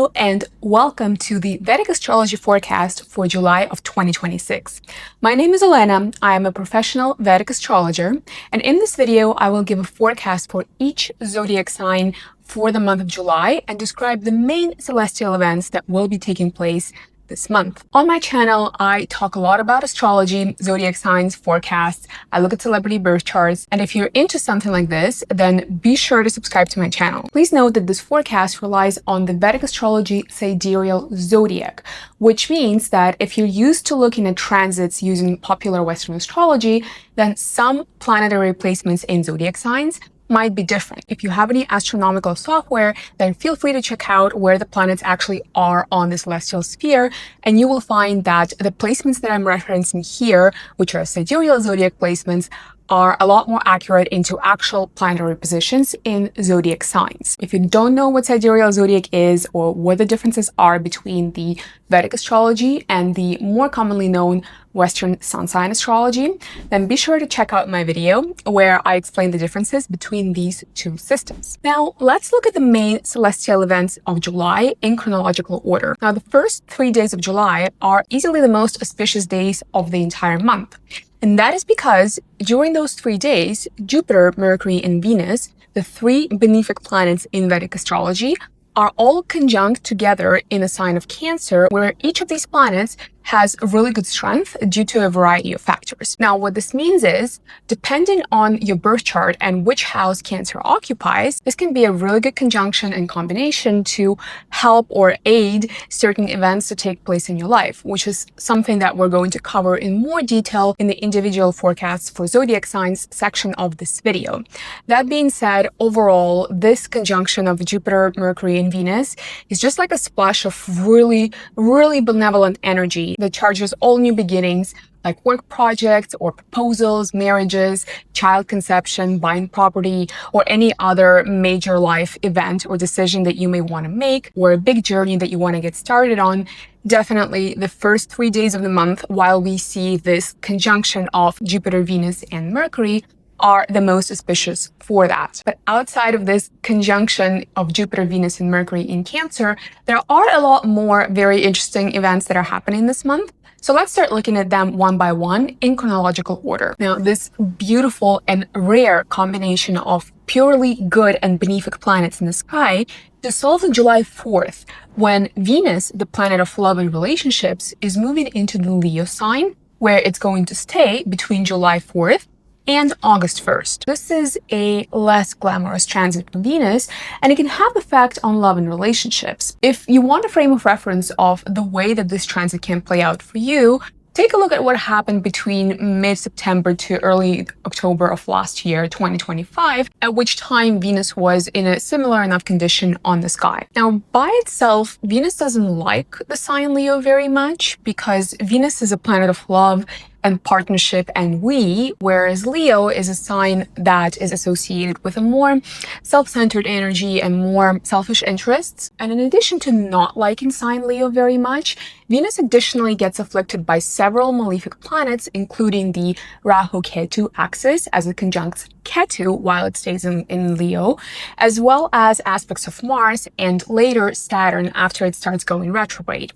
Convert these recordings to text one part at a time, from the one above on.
Hello and welcome to the Vedic astrology forecast for July of 2026. My name is Elena. I am a professional Vedic astrologer, and in this video I will give a forecast for each zodiac sign for the month of July and describe the main celestial events that will be taking place this month. On my channel, I talk a lot about astrology, zodiac signs, forecasts. I look at celebrity birth charts, and if you're into something like this, then be sure to subscribe to my channel. Please note that this forecast relies on the Vedic astrology sidereal zodiac, which means that if you're used to looking at transits using popular Western astrology, then some planetary placements in zodiac signs might be different. If you have any astronomical software, then feel free to check out where the planets actually are on the celestial sphere, and you will find that the placements that I'm referencing here, which are sidereal zodiac placements, are a lot more accurate into actual planetary positions in zodiac signs. If you don't know what sidereal zodiac is or what the differences are between the Vedic astrology and the more commonly known Western sun sign astrology, then be sure to check out my video where I explain the differences between these two systems. Now, let's look at the main celestial events of July in chronological order. Now, the first 3 days of July are easily the most auspicious days of the entire month. And that is because during those 3 days, Jupiter, Mercury, and Venus, the three benefic planets in Vedic astrology, are all conjunct together in a sign of Cancer, where each of these planets has really good strength due to a variety of factors. Now, what this means is, depending on your birth chart and which house Cancer occupies, this can be a really good conjunction and combination to help or aid certain events to take place in your life, which is something that we're going to cover in more detail in the individual forecasts for zodiac signs section of this video. That being said, overall, this conjunction of Jupiter, Mercury, and Venus is just like a splash of really benevolent energy that charges all new beginnings, like work projects or proposals, marriages, child conception, buying property, or any other major life event or decision that you may want to make, or a big journey that you want to get started on. Definitely the first 3 days of the month, while we see this conjunction of Jupiter, Venus, and Mercury, are the most auspicious for that. But outside of this conjunction of Jupiter, Venus, and Mercury in Cancer, there are a lot more very interesting events that are happening this month. So let's start looking at them one by one in chronological order. Now, this beautiful and rare combination of purely good and benefic planets in the sky dissolves on July 4th, when Venus, the planet of love and relationships, is moving into the Leo sign, where it's going to stay between July 4th and August 1st. This is a less glamorous transit for Venus, and it can have effect on love and relationships. If you want a frame of reference of the way that this transit can play out for you, take a look at what happened between mid-September to early October of last year, 2025, at which time Venus was in a similar enough condition on the sky. Now, by itself, Venus doesn't like the sign Leo very much because Venus is a planet of love and partnership and whereas Leo is a sign that is associated with a more self-centered energy and more selfish interests. And in addition to not liking sign Leo very much, Venus additionally gets afflicted by several malefic planets, including the Rahu-Ketu axis as it conjuncts Ketu while it stays in Leo, as well as aspects of Mars and later Saturn after it starts going retrograde.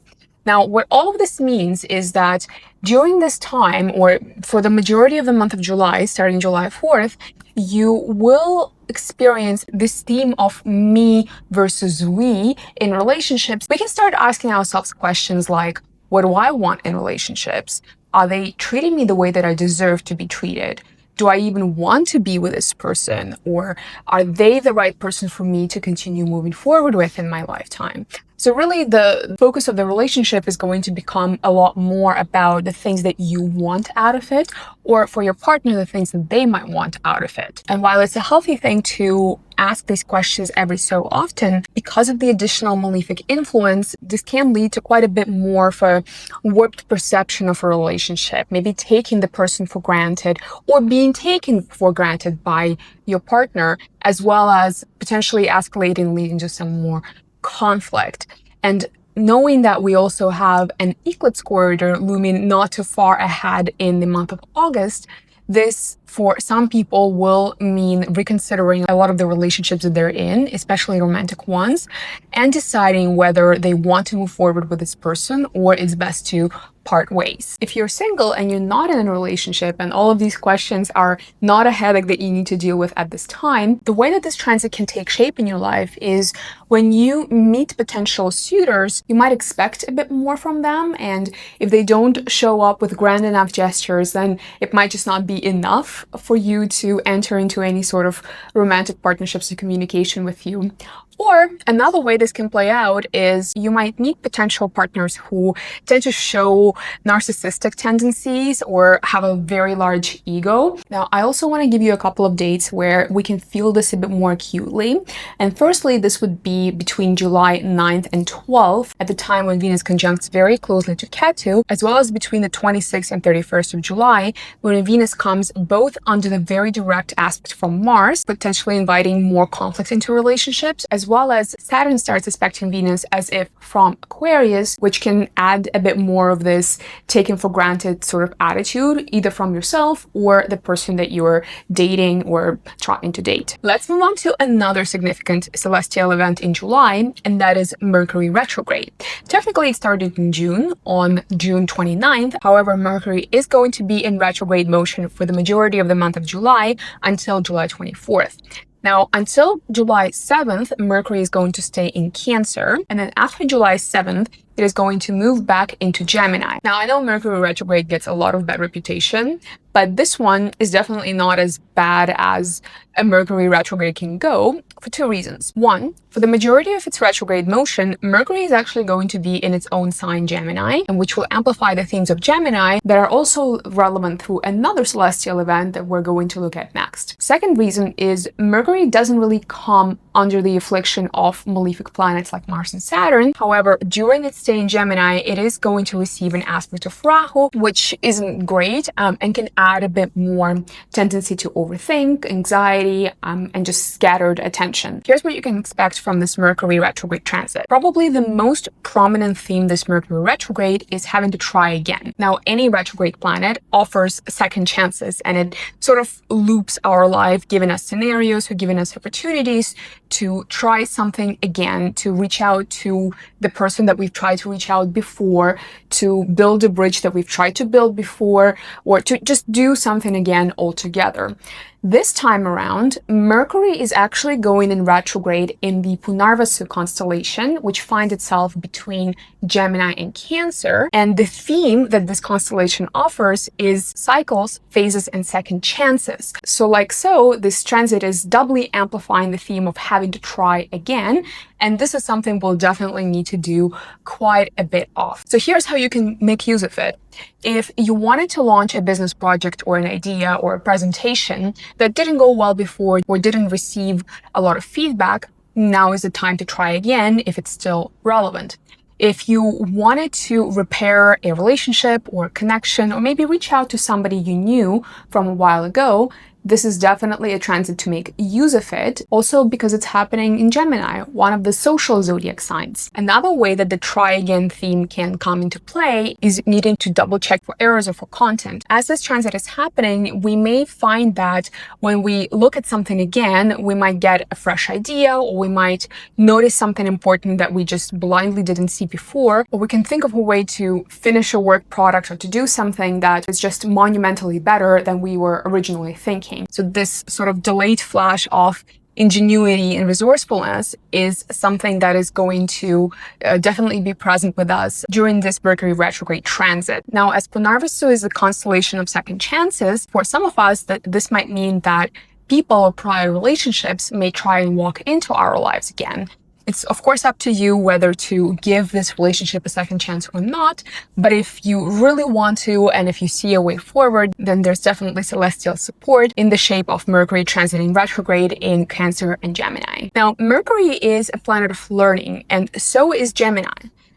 Now, what all of this means is that during this time, or for the majority of the month of July, starting July 4th, you will experience this theme of me versus we in relationships. We can start asking ourselves questions like, what do I want in relationships? Are they treating me the way that I deserve to be treated? Do I even want to be with this person? Or are they the right person for me to continue moving forward with in my lifetime? So really the focus of the relationship is going to become a lot more about the things that you want out of it, or for your partner, the things that they might want out of it. And while it's a healthy thing to ask these questions every so often, because of the additional malefic influence, this can lead to quite a bit more of a warped perception of a relationship, maybe taking the person for granted or being taken for granted by your partner, as well as potentially escalating, leading to some more conflict. And knowing that we also have an eclipse corridor looming not too far ahead in the month of August, This, for some people, will mean reconsidering a lot of the relationships that they're in, especially romantic ones, and deciding whether they want to move forward with this person or it's best to part ways. If you're single and you're not in a relationship and all of these questions are not a headache that you need to deal with at this time, the way that this transit can take shape in your life is when you meet potential suitors, you might expect a bit more from them, and if they don't show up with grand enough gestures, then it might just not be enough for you to enter into any sort of romantic partnerships or communication with you. Or another way this can play out is you might meet potential partners who tend to show narcissistic tendencies or have a very large ego. Now, I also want to give you a couple of dates where we can feel this a bit more acutely. And firstly, this would be between July 9th and 12th, at the time when Venus conjuncts very closely to Ketu, as well as between the 26th and 31st of July, when Venus comes both under the very direct aspect from Mars, potentially inviting more conflict into relationships, as well as Saturn starts aspecting Venus as if from Aquarius, which can add a bit more of this taken for granted sort of attitude, either from yourself or the person that you're dating or trying to date. Let's move on to another significant celestial event in July, and that is Mercury retrograde. Technically, it started in June, on June 29th. However, Mercury is going to be in retrograde motion for the majority of the month of July until July 24th. Now, until July 7th, Mercury is going to stay in Cancer, and then after July 7th, it is going to move back into Gemini. Now, I know Mercury retrograde gets a lot of bad reputation, but this one is definitely not as bad as a Mercury retrograde can go for two reasons. One, for the majority of its retrograde motion, Mercury is actually going to be in its own sign, Gemini, and which will amplify the themes of Gemini that are also relevant through another celestial event that we're going to look at next. Second reason is Mercury doesn't really come under the affliction of malefic planets like Mars and Saturn. However, during its stay in Gemini, it is going to receive an aspect of Rahu, which isn't great and can add a bit more tendency to overthink, anxiety, and just scattered attention. Here's what you can expect from this Mercury retrograde transit. Probably the most prominent theme this Mercury retrograde is having to try again. Now, any retrograde planet offers second chances, and it sort of loops our life, giving us scenarios or giving us opportunities to try something again, to reach out to the person that we've tried to reach out before, to build a bridge that we've tried to build before, or to just do something again altogether. This time around, Mercury is actually going in retrograde in the Punarvasu constellation, which finds itself between Gemini and Cancer. And the theme that this constellation offers is cycles, phases, and second chances. So this transit is doubly amplifying the theme of having to try again. And this is something we'll definitely need to do quite a bit of. So here's how you can make use of it. If you wanted to launch a business project or an idea or a presentation that didn't go well before or didn't receive a lot of feedback, now is the time to try again if it's still relevant. If you wanted to repair a relationship or a connection, or maybe reach out to somebody you knew from a while ago, this is definitely a transit to make use of it, also because it's happening in Gemini, one of the social zodiac signs. Another way that the try again theme can come into play is needing to double check for errors or for content. As this transit is happening, we may find that when we look at something again, we might get a fresh idea, or we might notice something important that we just blindly didn't see before, or we can think of a way to finish a work product or to do something that is just monumentally better than we were originally thinking. So this sort of delayed flash of ingenuity and resourcefulness is something that is going to definitely be present with us during this Mercury retrograde transit. Now, as Punarvasu is a constellation of second chances, for some of us, that this might mean that people or prior relationships may try and walk into our lives again. It's of course up to you whether to give this relationship a second chance or not, but if you really want to, and if you see a way forward, then there's definitely celestial support in the shape of Mercury transiting retrograde in Cancer and Gemini. Now, Mercury is a planet of learning, and so is Gemini.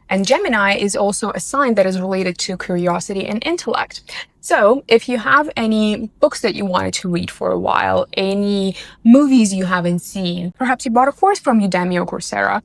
And Gemini is also a sign that is related to curiosity and intellect. So if you have any books that you wanted to read for a while, any movies you haven't seen, perhaps you bought a course from Udemy or Coursera,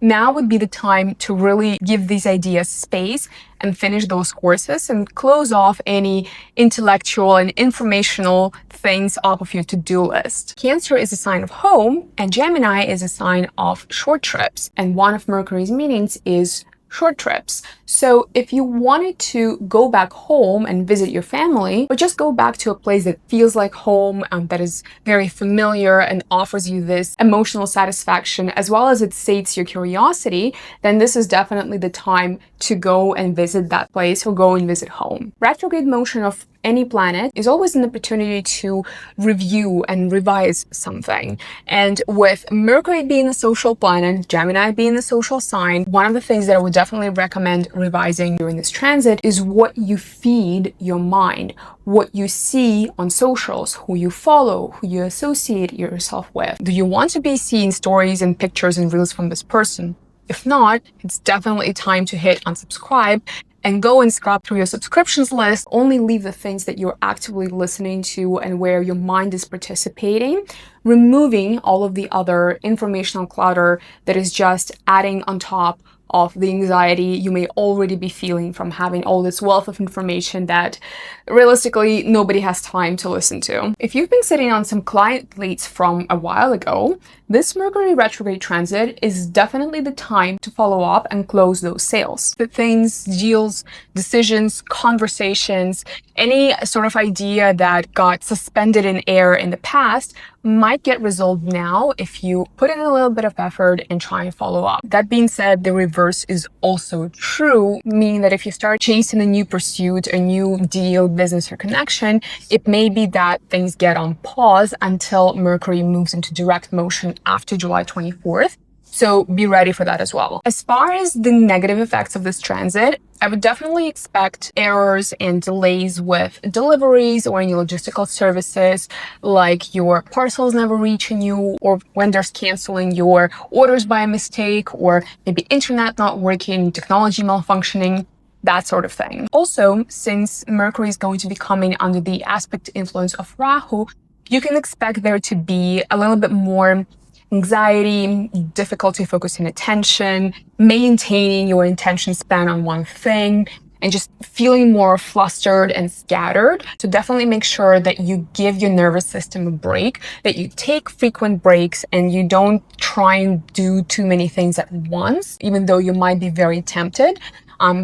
now would be the time to really give these ideas space and finish those courses and close off any intellectual and informational things off of your to-do list. Cancer is a sign of home, and Gemini is a sign of short trips. And one of Mercury's meanings is short trips. So if you wanted to go back home and visit your family, or just go back to a place that feels like home, that is very familiar and offers you this emotional satisfaction, as well as it sates your curiosity, then this is definitely the time to go and visit that place or go and visit home. Retrograde motion of any planet is always an opportunity to review and revise something. And with Mercury being a social planet, Gemini being the social sign, one of the things that I would definitely recommend revising during this transit is what you feed your mind, what you see on socials, who you follow, who you associate yourself with. Do you want to be seeing stories and pictures and reels from this person? If not, it's definitely time to hit unsubscribe and go and scrub through your subscriptions list. Only leave the things that you're actively listening to and where your mind is participating, removing all of the other informational clutter that is just adding on top of the anxiety you may already be feeling from having all this wealth of information that realistically nobody has time to listen to. If you've been sitting on some client leads from a while ago, this Mercury retrograde transit is definitely the time to follow up and close those sales. The things, deals, decisions, conversations, any sort of idea that got suspended in air in the past might get resolved now if you put in a little bit of effort and try and follow up. That being said, the reverse is also true, meaning that if you start chasing a new pursuit, a new deal, business, or connection, it may be that things get on pause until Mercury moves into direct motion after July 24th. So be ready for that as well. As far as the negative effects of this transit, I would definitely expect errors and delays with deliveries or any logistical services, like your parcels never reaching you, or vendors canceling your orders by mistake, or maybe internet not working, technology malfunctioning, that sort of thing. Also, since Mercury is going to be coming under the aspect influence of Rahu, you can expect there to be a little bit more anxiety, difficulty focusing attention, maintaining your attention span on one thing, and just feeling more flustered and scattered. So definitely make sure that you give your nervous system a break, that you take frequent breaks, and you don't try and do too many things at once, even though you might be very tempted.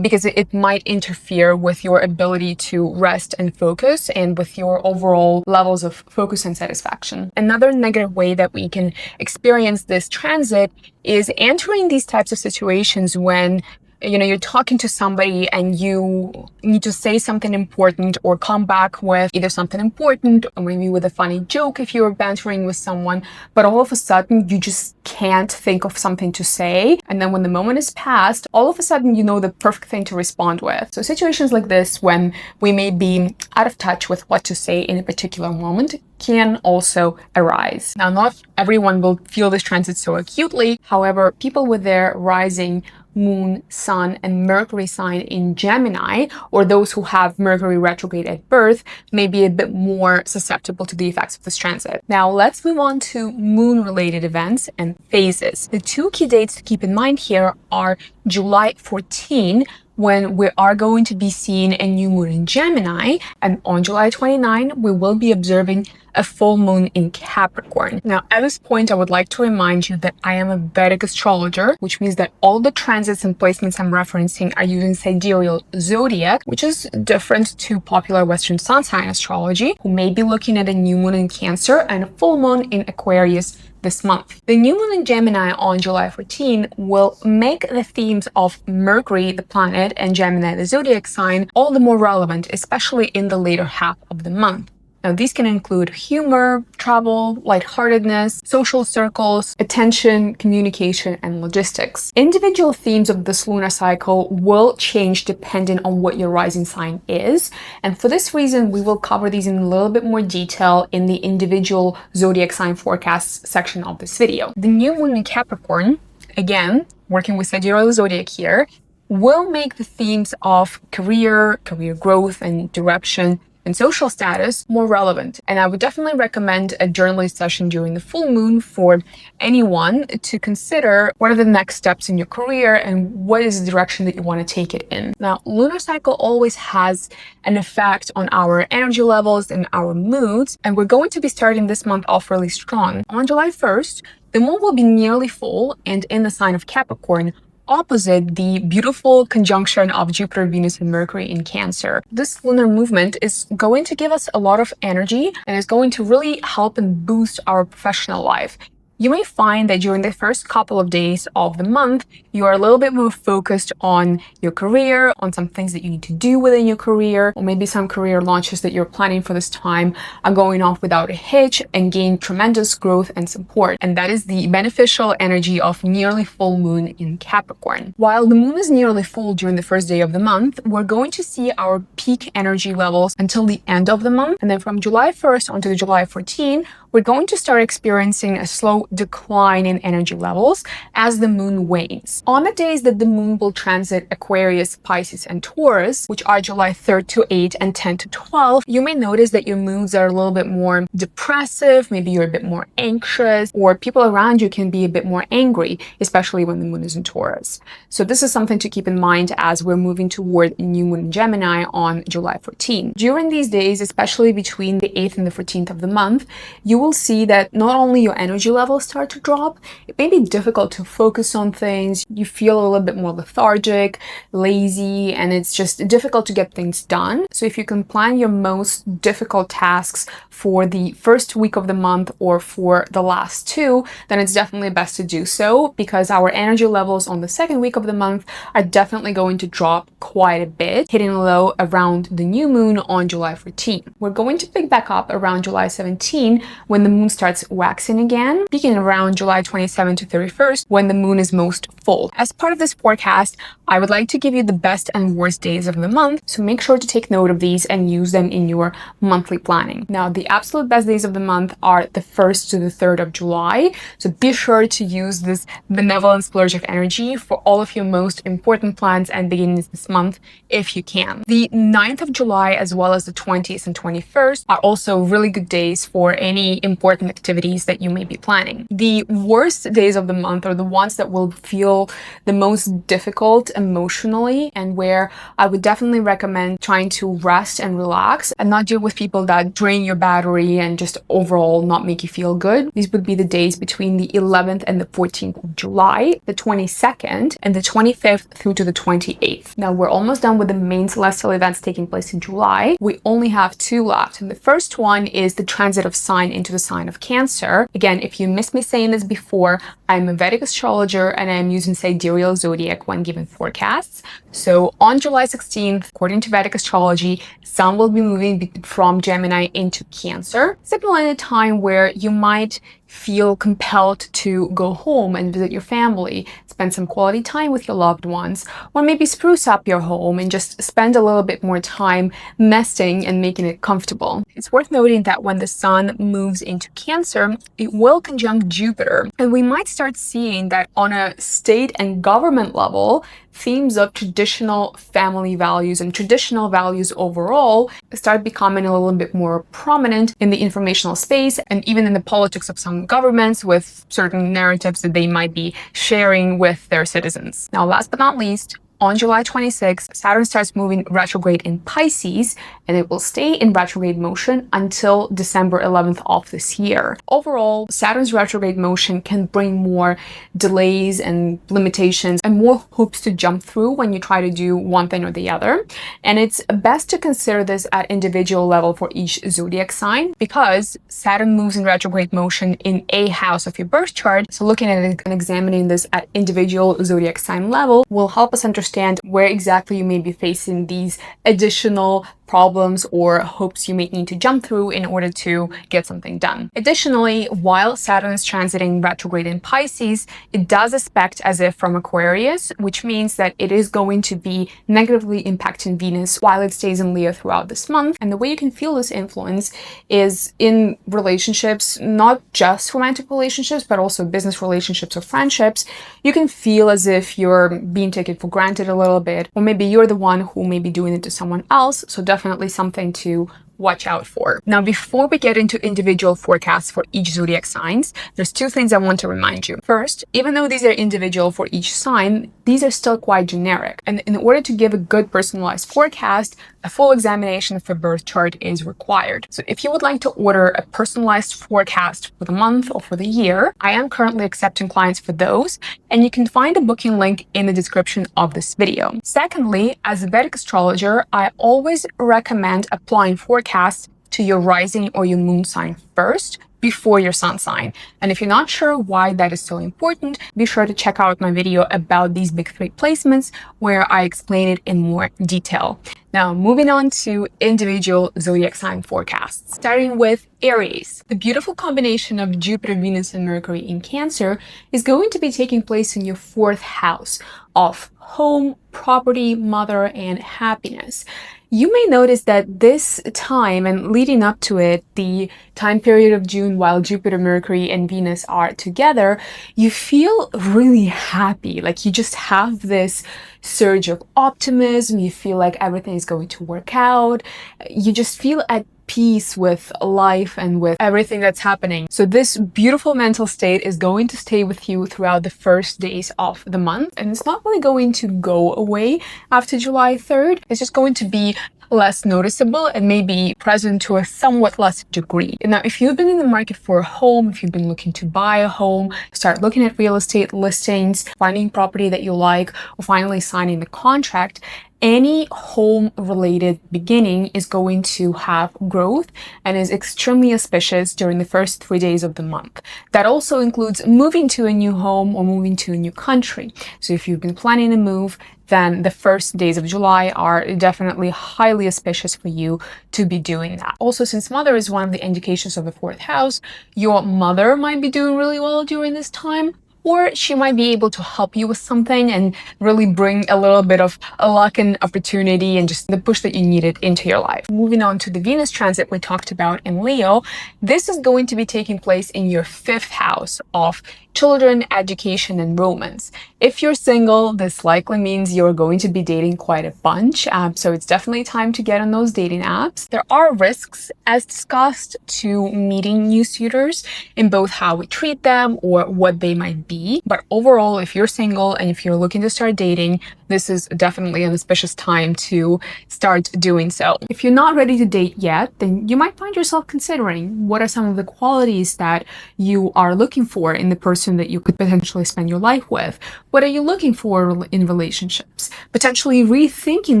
Because it might interfere with your ability to rest and focus and with your overall levels of focus and satisfaction. Another negative way that we can experience this transit is entering these types of situations when you're talking to somebody and you need to say something important or come back with either something important or maybe with a funny joke if you're bantering with someone, but all of a sudden you just can't think of something to say. And then when the moment is past, all of a sudden you know the perfect thing to respond with. So situations like this, when we may be out of touch with what to say in a particular moment, can also arise. Now, not everyone will feel this transit so acutely. However, people with their rising Moon, Sun, and Mercury sign in Gemini, or those who have Mercury retrograde at birth, may be a bit more susceptible to the effects of this transit. Now, let's move on to moon-related events and phases. The two key dates to keep in mind here are July 14, when we are going to be seeing a new moon in Gemini, and on July 29, we will be observing a full moon in Capricorn. Now, at this point, I would like to remind you that I am a Vedic astrologer, which means that all the transits and placements I'm referencing are using sidereal Zodiac, which is different to popular Western sun sign astrology, who may be looking at a new moon in Cancer and a full moon in Aquarius this month. The new moon in Gemini on July 14 will make the themes of Mercury, the planet, and Gemini, the zodiac sign, all the more relevant, especially in the later half of the month. Now, these can include humor, travel, lightheartedness, social circles, attention, communication, and logistics. Individual themes of this lunar cycle will change depending on what your rising sign is. And for this reason, we will cover these in a little bit more detail in the individual zodiac sign forecasts section of this video. The new moon in Capricorn, again, working with sidereal zodiac here, will make the themes of career growth, and direction and social status more relevant. And I would definitely recommend a journaling session during the full moon for anyone to consider what are the next steps in your career and what is the direction that you want to take it in. Now, lunar cycle always has an effect on our energy levels and our moods, and we're going to be starting this month off really strong. On July 1st, the moon will be nearly full and in the sign of Capricorn, opposite the beautiful conjunction of Jupiter, Venus, and Mercury in Cancer. This lunar movement is going to give us a lot of energy and is going to really help and boost our professional life. You may find that during the first couple of days of the month, you are a little bit more focused on your career, on some things that you need to do within your career, or maybe some career launches that you're planning for this time are going off without a hitch and gain tremendous growth and support. And that is the beneficial energy of nearly full moon in Capricorn. While the moon is nearly full during the first day of the month, we're going to see our peak energy levels until the end of the month. And then from July 1st onto July 14th, we're going to start experiencing a slow decline in energy levels as the moon wanes. On the days that the moon will transit Aquarius, Pisces, and Taurus, which are July 3rd to 8 and 10 to 12, you may notice that your moods are a little bit more depressive, maybe you're a bit more anxious, or people around you can be a bit more angry, especially when the moon is in Taurus. So this is something to keep in mind as we're moving toward new moon in Gemini on July 14. During these days, especially between the 8th and the 14th of the month, you will see that not only your energy levels start to drop, it may be difficult to focus on things. You feel a little bit more lethargic, lazy, and it's just difficult to get things done. So if you can plan your most difficult tasks for the first week of the month or for the last two, then it's definitely best to do so, because our energy levels on the second week of the month are definitely going to drop quite a bit, hitting a low around the new moon on July 14. We're going to pick back up around July 17 when the moon starts waxing again, peaking around July 27 to 31st when the moon is most full. As part of this forecast, I would like to give you the best and worst days of the month, so make sure to take note of these and use them in your monthly planning. Now, the absolute best days of the month are the 1st to the 3rd of July, so be sure to use this benevolent splurge of energy for all of your most important plans and beginnings this month if you can. The 9th of July as well as the 20th and 21st are also really good days for any important activities that you may be planning. The worst days of the month are the ones that will feel the most difficult emotionally, and where I would definitely recommend trying to rest and relax and not deal with people that drain your battery and just overall not make you feel good. These would be the days between the 11th and the 14th of July, the 22nd and the 25th through to the 28th. Now we're almost done with the main celestial events taking place in July. We only have two left, and the first one is the transit of sign into the sign of Cancer. Again, if you missed me saying this before, I'm a Vedic astrologer and I'm using sidereal zodiac when giving forecasts. So on July 16th, according to Vedic astrology, Sun will be moving from Gemini into Cancer, signaling a time where you might feel compelled to go home and visit your family, spend some quality time with your loved ones, or maybe spruce up your home and just spend a little bit more time nesting and making it comfortable. It's worth noting that when the Sun moves into Cancer, it will conjunct Jupiter, and we might start seeing that on a state and government level, themes of traditional family values and traditional values overall start becoming a little bit more prominent in the informational space and even in the politics of some governments, with certain narratives that they might be sharing with their citizens. Now, last but not least, on July 26th, Saturn starts moving retrograde in Pisces, and it will stay in retrograde motion until December 11th of this year. Overall, Saturn's retrograde motion can bring more delays and limitations and more hoops to jump through when you try to do one thing or the other. And it's best to consider this at individual level for each zodiac sign, because Saturn moves in retrograde motion in a house of your birth chart. So looking at it and examining this at individual zodiac sign level will help us understand where exactly you may be facing these additional problems or hoops you may need to jump through in order to get something done. Additionally, while Saturn is transiting retrograde in Pisces, it does aspect as if from Aquarius, which means that it is going to be negatively impacting Venus while it stays in Leo throughout this month. And the way you can feel this influence is in relationships, not just romantic relationships, but also business relationships or friendships. You can feel as if you're being taken for granted a little bit, or maybe you're the one who may be doing it to someone else. So definitely something to watch out for. Now, before we get into individual forecasts for each zodiac signs, there's two things I want to remind you. First, even though these are individual for each sign, these are still quite generic. And in order to give a good personalized forecast, a full examination of the birth chart is required. So if you would like to order a personalized forecast for the month or for the year, I am currently accepting clients for those, and you can find a booking link in the description of this video. Secondly, as a Vedic astrologer, I always recommend applying forecasts to your rising or your moon sign first, before your sun sign. And if you're not sure why that is so important, be sure to check out my video about these big three placements where I explain it in more detail. Now, moving on to individual zodiac sign forecasts, starting with Aries. The beautiful combination of Jupiter, Venus, and Mercury in Cancer is going to be taking place in your fourth house of home, property, mother, and happiness. You may notice that this time and leading up to it, the time period of June while Jupiter, Mercury, and Venus are together, you feel really happy. Like you just have this surge of optimism. You feel like everything is going to work out. You just feel at peace with life and with everything that's happening. So this beautiful mental state is going to stay with you throughout the first days of the month, and it's not really going to go away after July 3rd. It's just going to be less noticeable and maybe present to a somewhat less degree. Now, if you've been in the market for a home, if you've been looking to buy a home, start looking at real estate listings, finding property that you like, or finally signing the contract, any home-related beginning is going to have growth and is extremely auspicious during the first 3 days of the month. That also includes moving to a new home or moving to a new country. So if you've been planning a move, then the first days of July are definitely highly auspicious for you to be doing that. Also, since mother is one of the indications of the fourth house, your mother might be doing really well during this time, or she might be able to help you with something and really bring a little bit of luck and opportunity and just the push that you needed into your life. Moving on to the Venus transit we talked about in Leo, this is going to be taking place in your fifth house of children, education, and romance. If you're single, this likely means you're going to be dating quite a bunch, so it's definitely time to get on those dating apps. There are risks, as discussed, to meeting new suitors in both how we treat them or what they might be. But overall, if you're single and if you're looking to start dating, this is definitely an auspicious time to start doing so. If you're not ready to date yet, then you might find yourself considering what are some of the qualities that you are looking for in the person that you could potentially spend your life with. What are you looking for in relationships? Potentially rethinking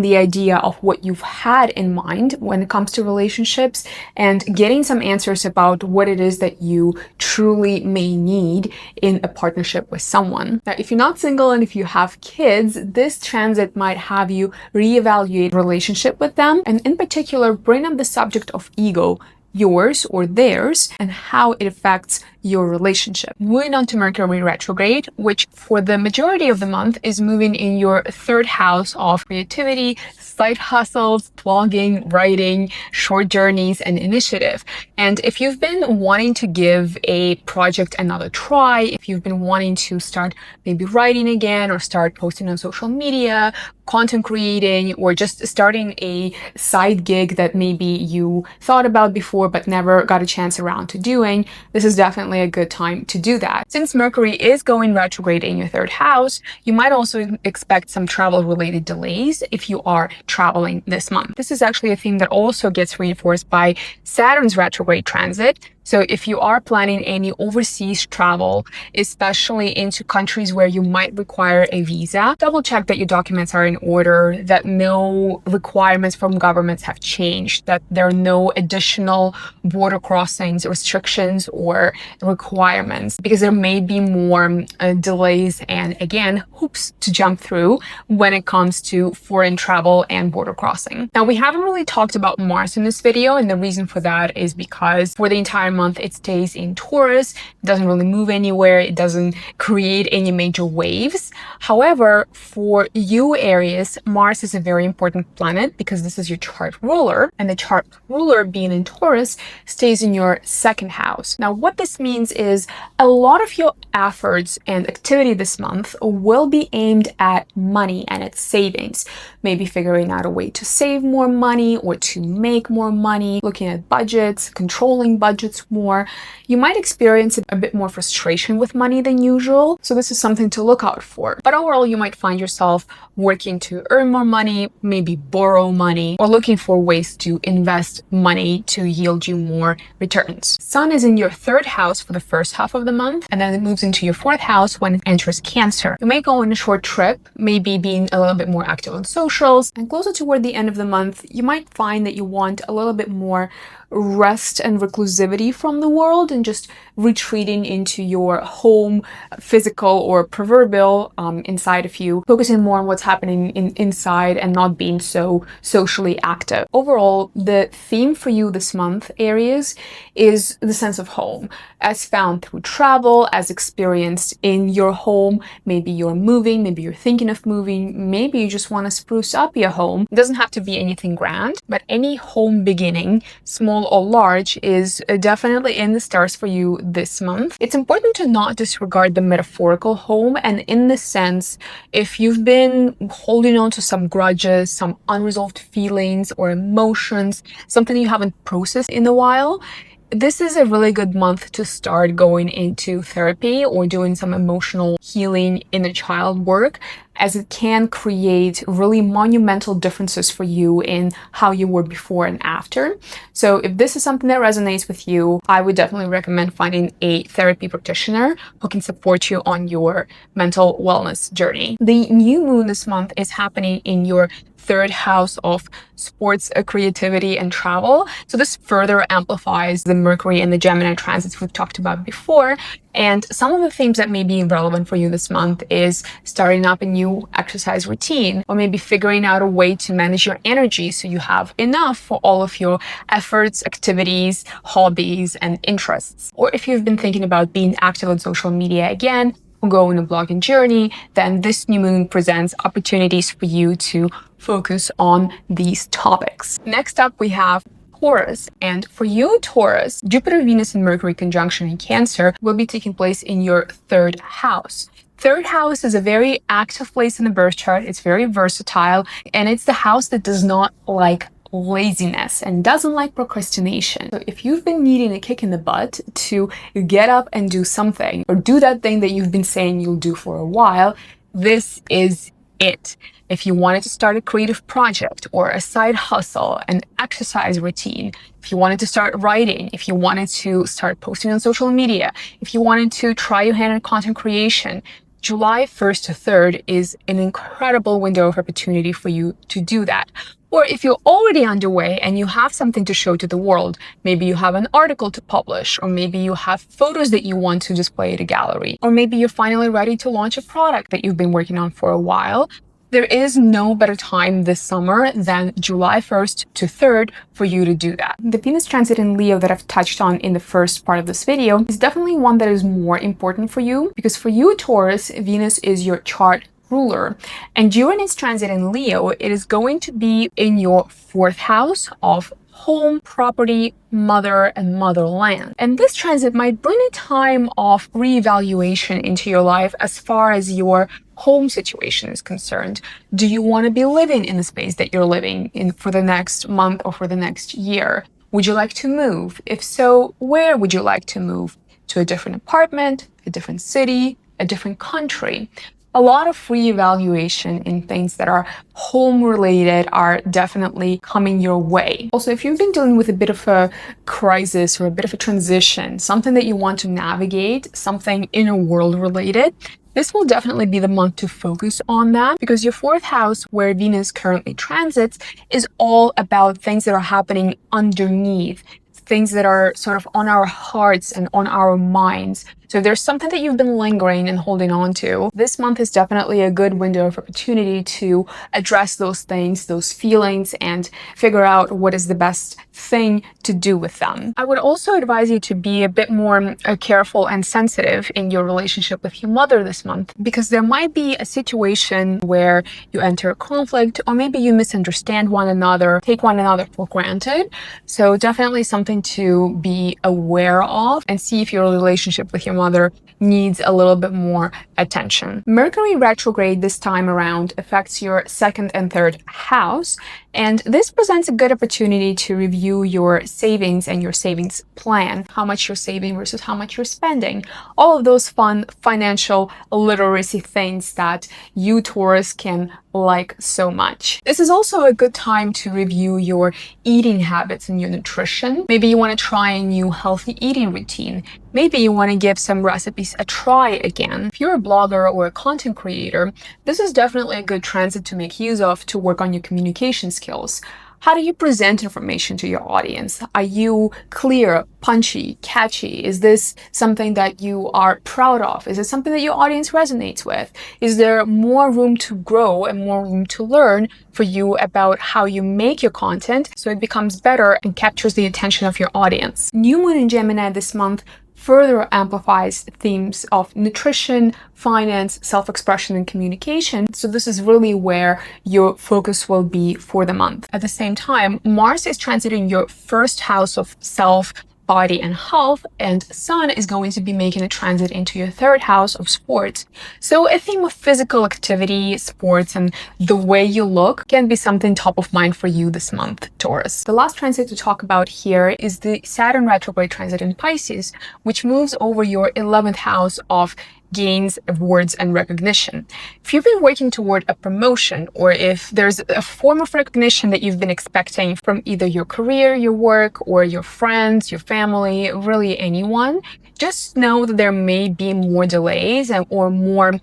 the idea of what you've had in mind when it comes to relationships and getting some answers about what it is that you truly may need in a partnership with someone. Now, if you're not single and if you have kids, this transit might have you reevaluate relationship with them, and in particular bring up the subject of ego, yours or theirs, and how it affects your relationship. Moving on to Mercury retrograde, which for the majority of the month is moving in your third house of creativity, side hustles, blogging, writing, short journeys, and initiative. And if you've been wanting to give a project another try, if you've been wanting to start maybe writing again or start posting on social media, content creating, or just starting a side gig that maybe you thought about before but never got a chance around to doing, this is definitely a good time to do that. Since Mercury is going retrograde in your third house, you might also expect some travel-related delays if you are traveling this month. This is actually a theme that also gets reinforced by Saturn's retrograde transit. So if you are planning any overseas travel, especially into countries where you might require a visa, double check that your documents are in order, that no requirements from governments have changed, that there are no additional border crossings, restrictions, or requirements, because there may be more delays and, again, hoops to jump through when it comes to foreign travel and border crossing. Now, we haven't really talked about Mars in this video, and the reason for that is because for the entire month, it stays in Taurus. It doesn't really move anywhere. It doesn't create any major waves. However, for you, Aries, Mars is a very important planet because this is your chart ruler, and the chart ruler being in Taurus stays in your second house. Now, what this means is a lot of your efforts and activity this month will be aimed at money and its savings. Maybe figuring out a way to save more money or to make more money, looking at budgets, controlling budgets more. You might experience a bit more frustration with money than usual, so this is something to look out for. But overall, you might find yourself working to earn more money, maybe borrow money, or looking for ways to invest money to yield you more returns. Sun is in your third house for the first half of the month, and then it moves into your fourth house when it enters Cancer. You may go on a short trip, maybe being a little bit more active on socials, and closer toward the end of the month, you might find that you want a little bit more rest and reclusivity from the world and just retreating into your home, physical or proverbial, inside of you, focusing more on what's happening inside and not being so socially active. Overall, the theme for you this month, Aries, is the sense of home, as found through travel, as experienced in your home. Maybe you're moving, maybe you're thinking of moving, maybe you just want to spruce up your home. It doesn't have to be anything grand, but any home beginning, small or large, is definitely in the stars for you this month. It's important to not disregard the metaphorical home, and in this sense, if you've been holding on to some grudges, some unresolved feelings or emotions, something you haven't processed in a while, this is a really good month to start going into therapy or doing some emotional healing inner child work, as it can create really monumental differences for you in how you were before and after. So if this is something that resonates with you, I would definitely recommend finding a therapy practitioner who can support you on your mental wellness journey. The new moon this month is happening in your third house of sports, creativity, and travel. So this further amplifies the Mercury and the Gemini transits we've talked about before. And some of the themes that may be relevant for you this month is starting up a new exercise routine, or maybe figuring out a way to manage your energy so you have enough for all of your efforts, activities, hobbies, and interests. Or if you've been thinking about being active on social media again, or go on a blogging journey, then this new moon presents opportunities for you to focus on these topics. Next up, we have Taurus. And for you, Taurus, Jupiter, Venus, and Mercury conjunction in Cancer will be taking place in your third house. Third house is a very active place in the birth chart. It's very versatile, and it's the house that does not like laziness and doesn't like procrastination. So if you've been needing a kick in the butt to get up and do something, or do that thing that you've been saying you'll do for a while, this is it. If you wanted to start a creative project or a side hustle, an exercise routine, if you wanted to start writing, if you wanted to start posting on social media, if you wanted to try your hand at content creation, July 1st to 3rd is an incredible window of opportunity for you to do that. Or if you're already underway and you have something to show to the world, maybe you have an article to publish, or maybe you have photos that you want to display at a gallery, or maybe you're finally ready to launch a product that you've been working on for a while, there is no better time this summer than July 1st to 3rd for you to do that. The Venus transit in Leo that I've touched on in the first part of this video is definitely one that is more important for you, because for you, Taurus, Venus is your chart ruler, and during its transit in Leo, it is going to be in your fourth house of home, property, mother, and motherland. And this transit might bring a time of reevaluation into your life as far as your home situation is concerned. Do you want to be living in the space that you're living in for the next month or for the next year? Would you like to move? If so, where would you like to move? To a different apartment, a different city, a different country? A lot of reevaluation in things that are home related are definitely coming your way. Also, if you've been dealing with a bit of a crisis or a bit of a transition, something that you want to navigate, something inner world related, this will definitely be the month to focus on that, because your fourth house, where Venus currently transits, is all about things that are happening underneath, things that are sort of on our hearts and on our minds, So if there's something that you've been lingering and holding on to, this month is definitely a good window of opportunity to address those things, those feelings, and figure out what is the best thing to do with them. I would also advise you to be a bit more careful and sensitive in your relationship with your mother this month, because there might be a situation where you enter a conflict, or maybe you misunderstand one another, take one another for granted. So definitely something to be aware of, and see if your relationship with your mother needs a little bit more attention. Mercury retrograde this time around affects your second and third house, and this presents a good opportunity to review your savings and your savings plan, how much you're saving versus how much you're spending, all of those fun financial literacy things that you, Taurus, can like so much. This is also a good time to review your eating habits and your nutrition. Maybe you want to try a new healthy eating routine. Maybe you want to give some recipes a try again. If you're a blogger or a content creator, this is definitely a good transit to make use of to work on your communication skills. How do you present information to your audience? Are you clear, punchy, catchy? Is this something that you are proud of? Is it something that your audience resonates with? Is there more room to grow and more room to learn for you about how you make your content so it becomes better and captures the attention of your audience? New moon in Gemini this month further amplifies themes of nutrition, finance, self-expression, and communication. So this is really where your focus will be for the month. At the same time, Mars is transiting your first house of self, body, and health, and Sun is going to be making a transit into your third house of sports. So a theme of physical activity, sports, and the way you look can be something top of mind for you this month, Taurus. The last transit to talk about here is the Saturn retrograde transit in Pisces, which moves over your 11th house of gains, awards, and recognition. If you've been working toward a promotion, or if there's a form of recognition that you've been expecting from either your career, your work, or your friends, your family, really anyone, just know that there may be more delays or more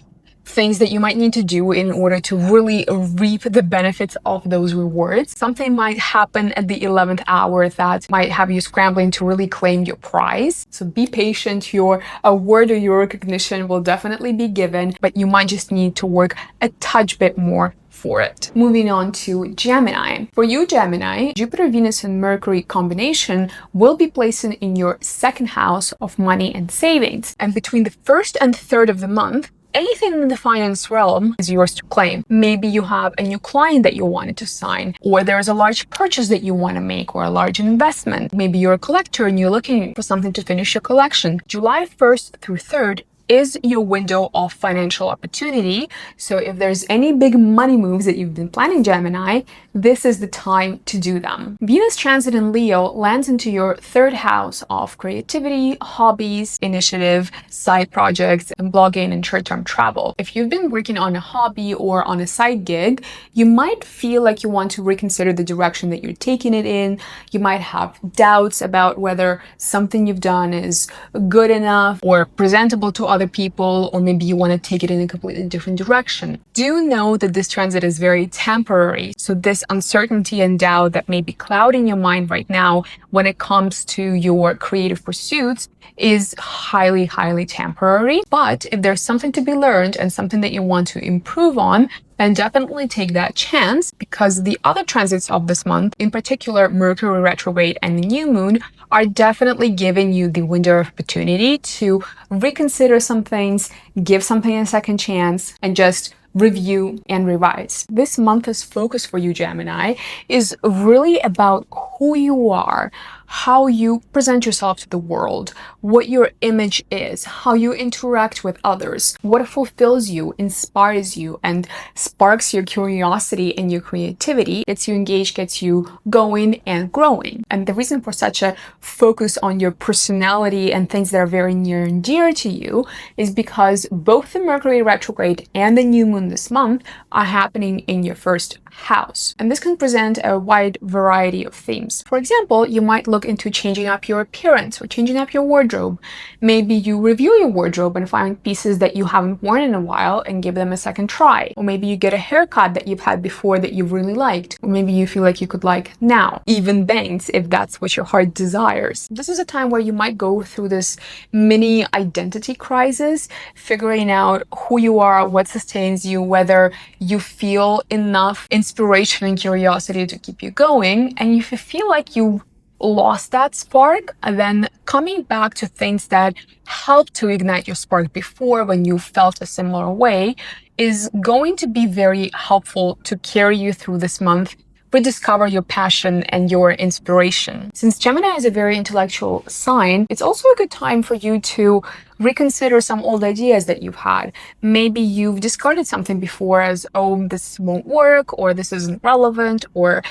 things that you might need to do in order to really reap the benefits of those rewards. Something might happen at the 11th hour that might have you scrambling to really claim your prize. So be patient. Your award or your recognition will definitely be given, but you might just need to work a touch bit more for it. Moving on to Gemini. For you, Gemini, Jupiter, Venus, and Mercury combination will be placing in your second house of money and savings. And between the 1st and 3rd of the month, anything in the finance realm is yours to claim. Maybe you have a new client that you wanted to sign, or there's a large purchase that you want to make, or a large investment. Maybe you're a collector and you're looking for something to finish your collection. July 1st through 3rd is your window of financial opportunity. So if there's any big money moves that you've been planning, Gemini, this is the time to do them. Venus transit in Leo lands into your 3rd house of creativity, hobbies, initiative, side projects, and blogging and short-term travel. If you've been working on a hobby or on a side gig, you might feel like you want to reconsider the direction that you're taking it in. You might have doubts about whether something you've done is good enough or presentable to other people, or maybe you want to take it in a completely different direction. Do know that this transit is very temporary. So this uncertainty and doubt that may be clouding your mind right now when it comes to your creative pursuits is highly, highly temporary. But if there's something to be learned and something that you want to improve on, then definitely take that chance, because the other transits of this month, in particular Mercury retrograde and the new moon, are definitely giving you the window of opportunity to reconsider some things, give something a second chance, and just review and revise. This month's focus for you, Gemini, is really about who you are, how you present yourself to the world, what your image is, how you interact with others, what fulfills you, inspires you, and sparks your curiosity and your creativity, gets you engaged, gets you going and growing. And the reason for such a focus on your personality and things that are very near and dear to you is because both the Mercury retrograde and the new moon this month are happening in your first house. And this can present a wide variety of themes. For example, you might look into changing up your appearance or changing up your wardrobe. Maybe you review your wardrobe and find pieces that you haven't worn in a while and give them a second try. Or maybe you get a haircut that you've had before that you really liked. Or maybe you feel like you could like now. Even bangs, if that's what your heart desires. This is a time where you might go through this mini identity crisis, figuring out who you are, what sustains you, whether you feel enough inspiration and curiosity to keep you going. And if you feel like you lost that spark, then coming back to things that helped to ignite your spark before when you felt a similar way is going to be very helpful to carry you through this month, rediscover your passion and your inspiration. Since Gemini is a very intellectual sign, it's also a good time for you to reconsider some old ideas that you've had. Maybe you've discarded something before as, oh, this won't work, or this isn't relevant, or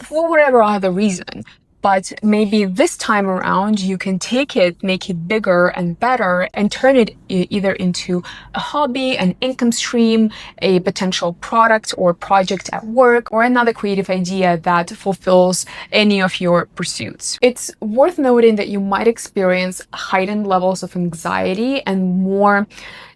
for whatever other reason. But maybe this time around, you can take it, make it bigger and better, and turn it either into a hobby, an income stream, a potential product or project at work, or another creative idea that fulfills any of your pursuits. It's worth noting that you might experience heightened levels of anxiety and more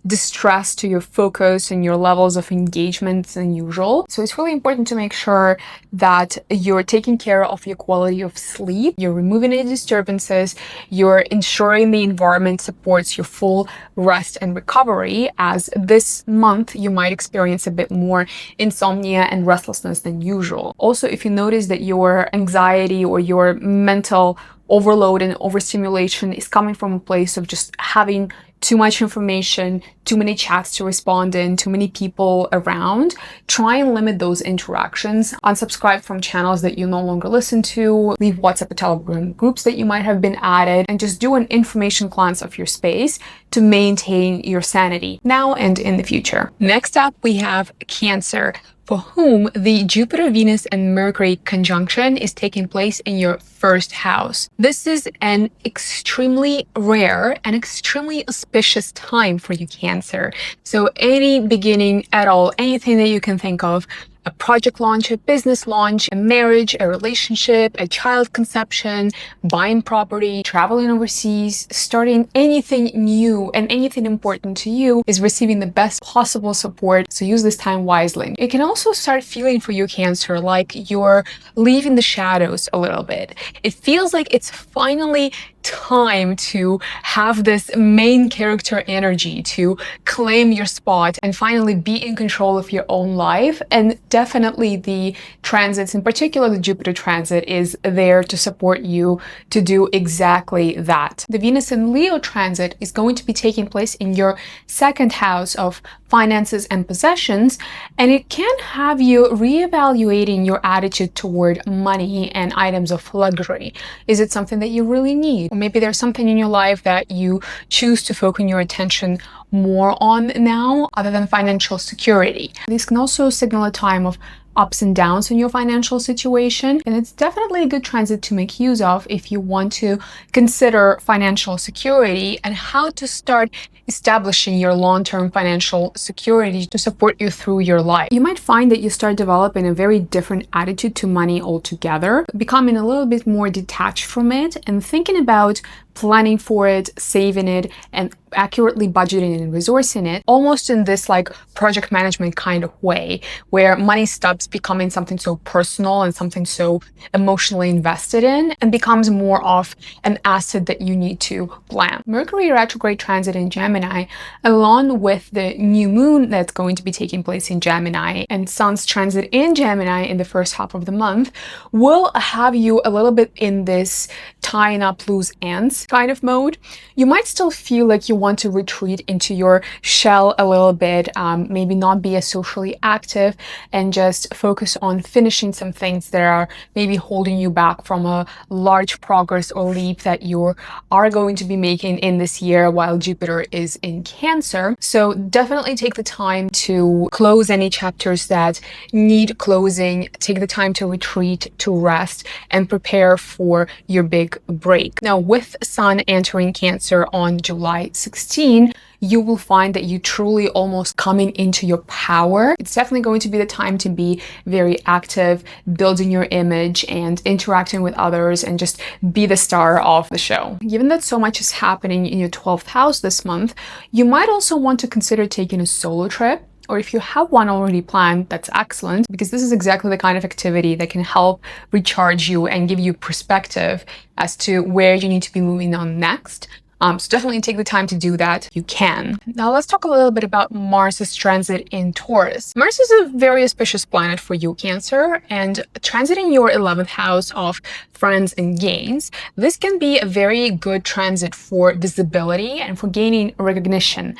distress to your focus and your levels of engagement than usual. So it's really important to make sure that you're taking care of your quality of sleep, you're removing any disturbances, you're ensuring the environment supports your full rest and recovery, as this month you might experience a bit more insomnia and restlessness than usual. Also, if you notice that your anxiety or your mental overload and overstimulation is coming from a place of just having too much information, too many chats to respond in, too many people around, try and limit those interactions. Unsubscribe from channels that you no longer listen to, leave WhatsApp or Telegram groups that you might have been added, and just do an information cleanse of your space to maintain your sanity now and in the future. Next up, we have Cancer, for whom the Jupiter, Venus, and Mercury conjunction is taking place in your first house. This is an extremely rare and extremely auspicious time for you, Cancer. So any beginning at all, anything that you can think of, a project launch, a business launch, a marriage, a relationship, a child conception, buying property, traveling overseas, starting anything new and anything important to you is receiving the best possible support. So use this time wisely. It can also start feeling for you, Cancer, like you're leaving the shadows a little bit. It feels like it's finally time to have this main character energy, to claim your spot and finally be in control of your own life. And definitely the transits, in particular the Jupiter transit, is there to support you to do exactly that. The Venus and Leo transit is going to be taking place in your second house of finances and possessions, and it can have you reevaluating your attitude toward money and items of luxury. Is it something that you really need? Or maybe there's something in your life that you choose to focus your attention more on now, other than financial security. This can also signal a time of ups and downs in your financial situation, and it's definitely a good transit to make use of if you want to consider financial security and how to start establishing your long-term financial security to support you through your life. You might find that you start developing a very different attitude to money altogether, becoming a little bit more detached from it and thinking about planning for it, saving it, and accurately budgeting and resourcing it, almost in this like project management kind of way, where money stops becoming something so personal and something so emotionally invested in and becomes more of an asset that you need to plan. Mercury retrograde transit in Gemini, along with the new moon that's going to be taking place in Gemini and Sun's transit in Gemini in the first half of the month, will have you a little bit in this tying up loose ends kind of mode. You might still feel like you want to retreat into your shell a little bit, maybe not be as socially active and just focus on finishing some things that are maybe holding you back from a large progress or leap that you are going to be making in this year while Jupiter is in Cancer. So definitely take the time to close any chapters that need closing, take the time to retreat, to rest, and prepare for your big break. Now, with Sun entering Cancer on July 16, you will find that you truly almost coming into your power. It's definitely going to be the time to be very active, building your image and interacting with others and just be the star of the show. Given that so much is happening in your 12th house this month, you might also want to consider taking a solo trip. Or if you have one already planned, that's excellent, because this is exactly the kind of activity that can help recharge you and give you perspective as to where you need to be moving on next. So definitely take the time to do that. You can. Now let's talk a little bit about Mars's transit in Taurus. Mars is a very auspicious planet for you, Cancer, and transiting your 11th house of friends and gains. This can be a very good transit for visibility and for gaining recognition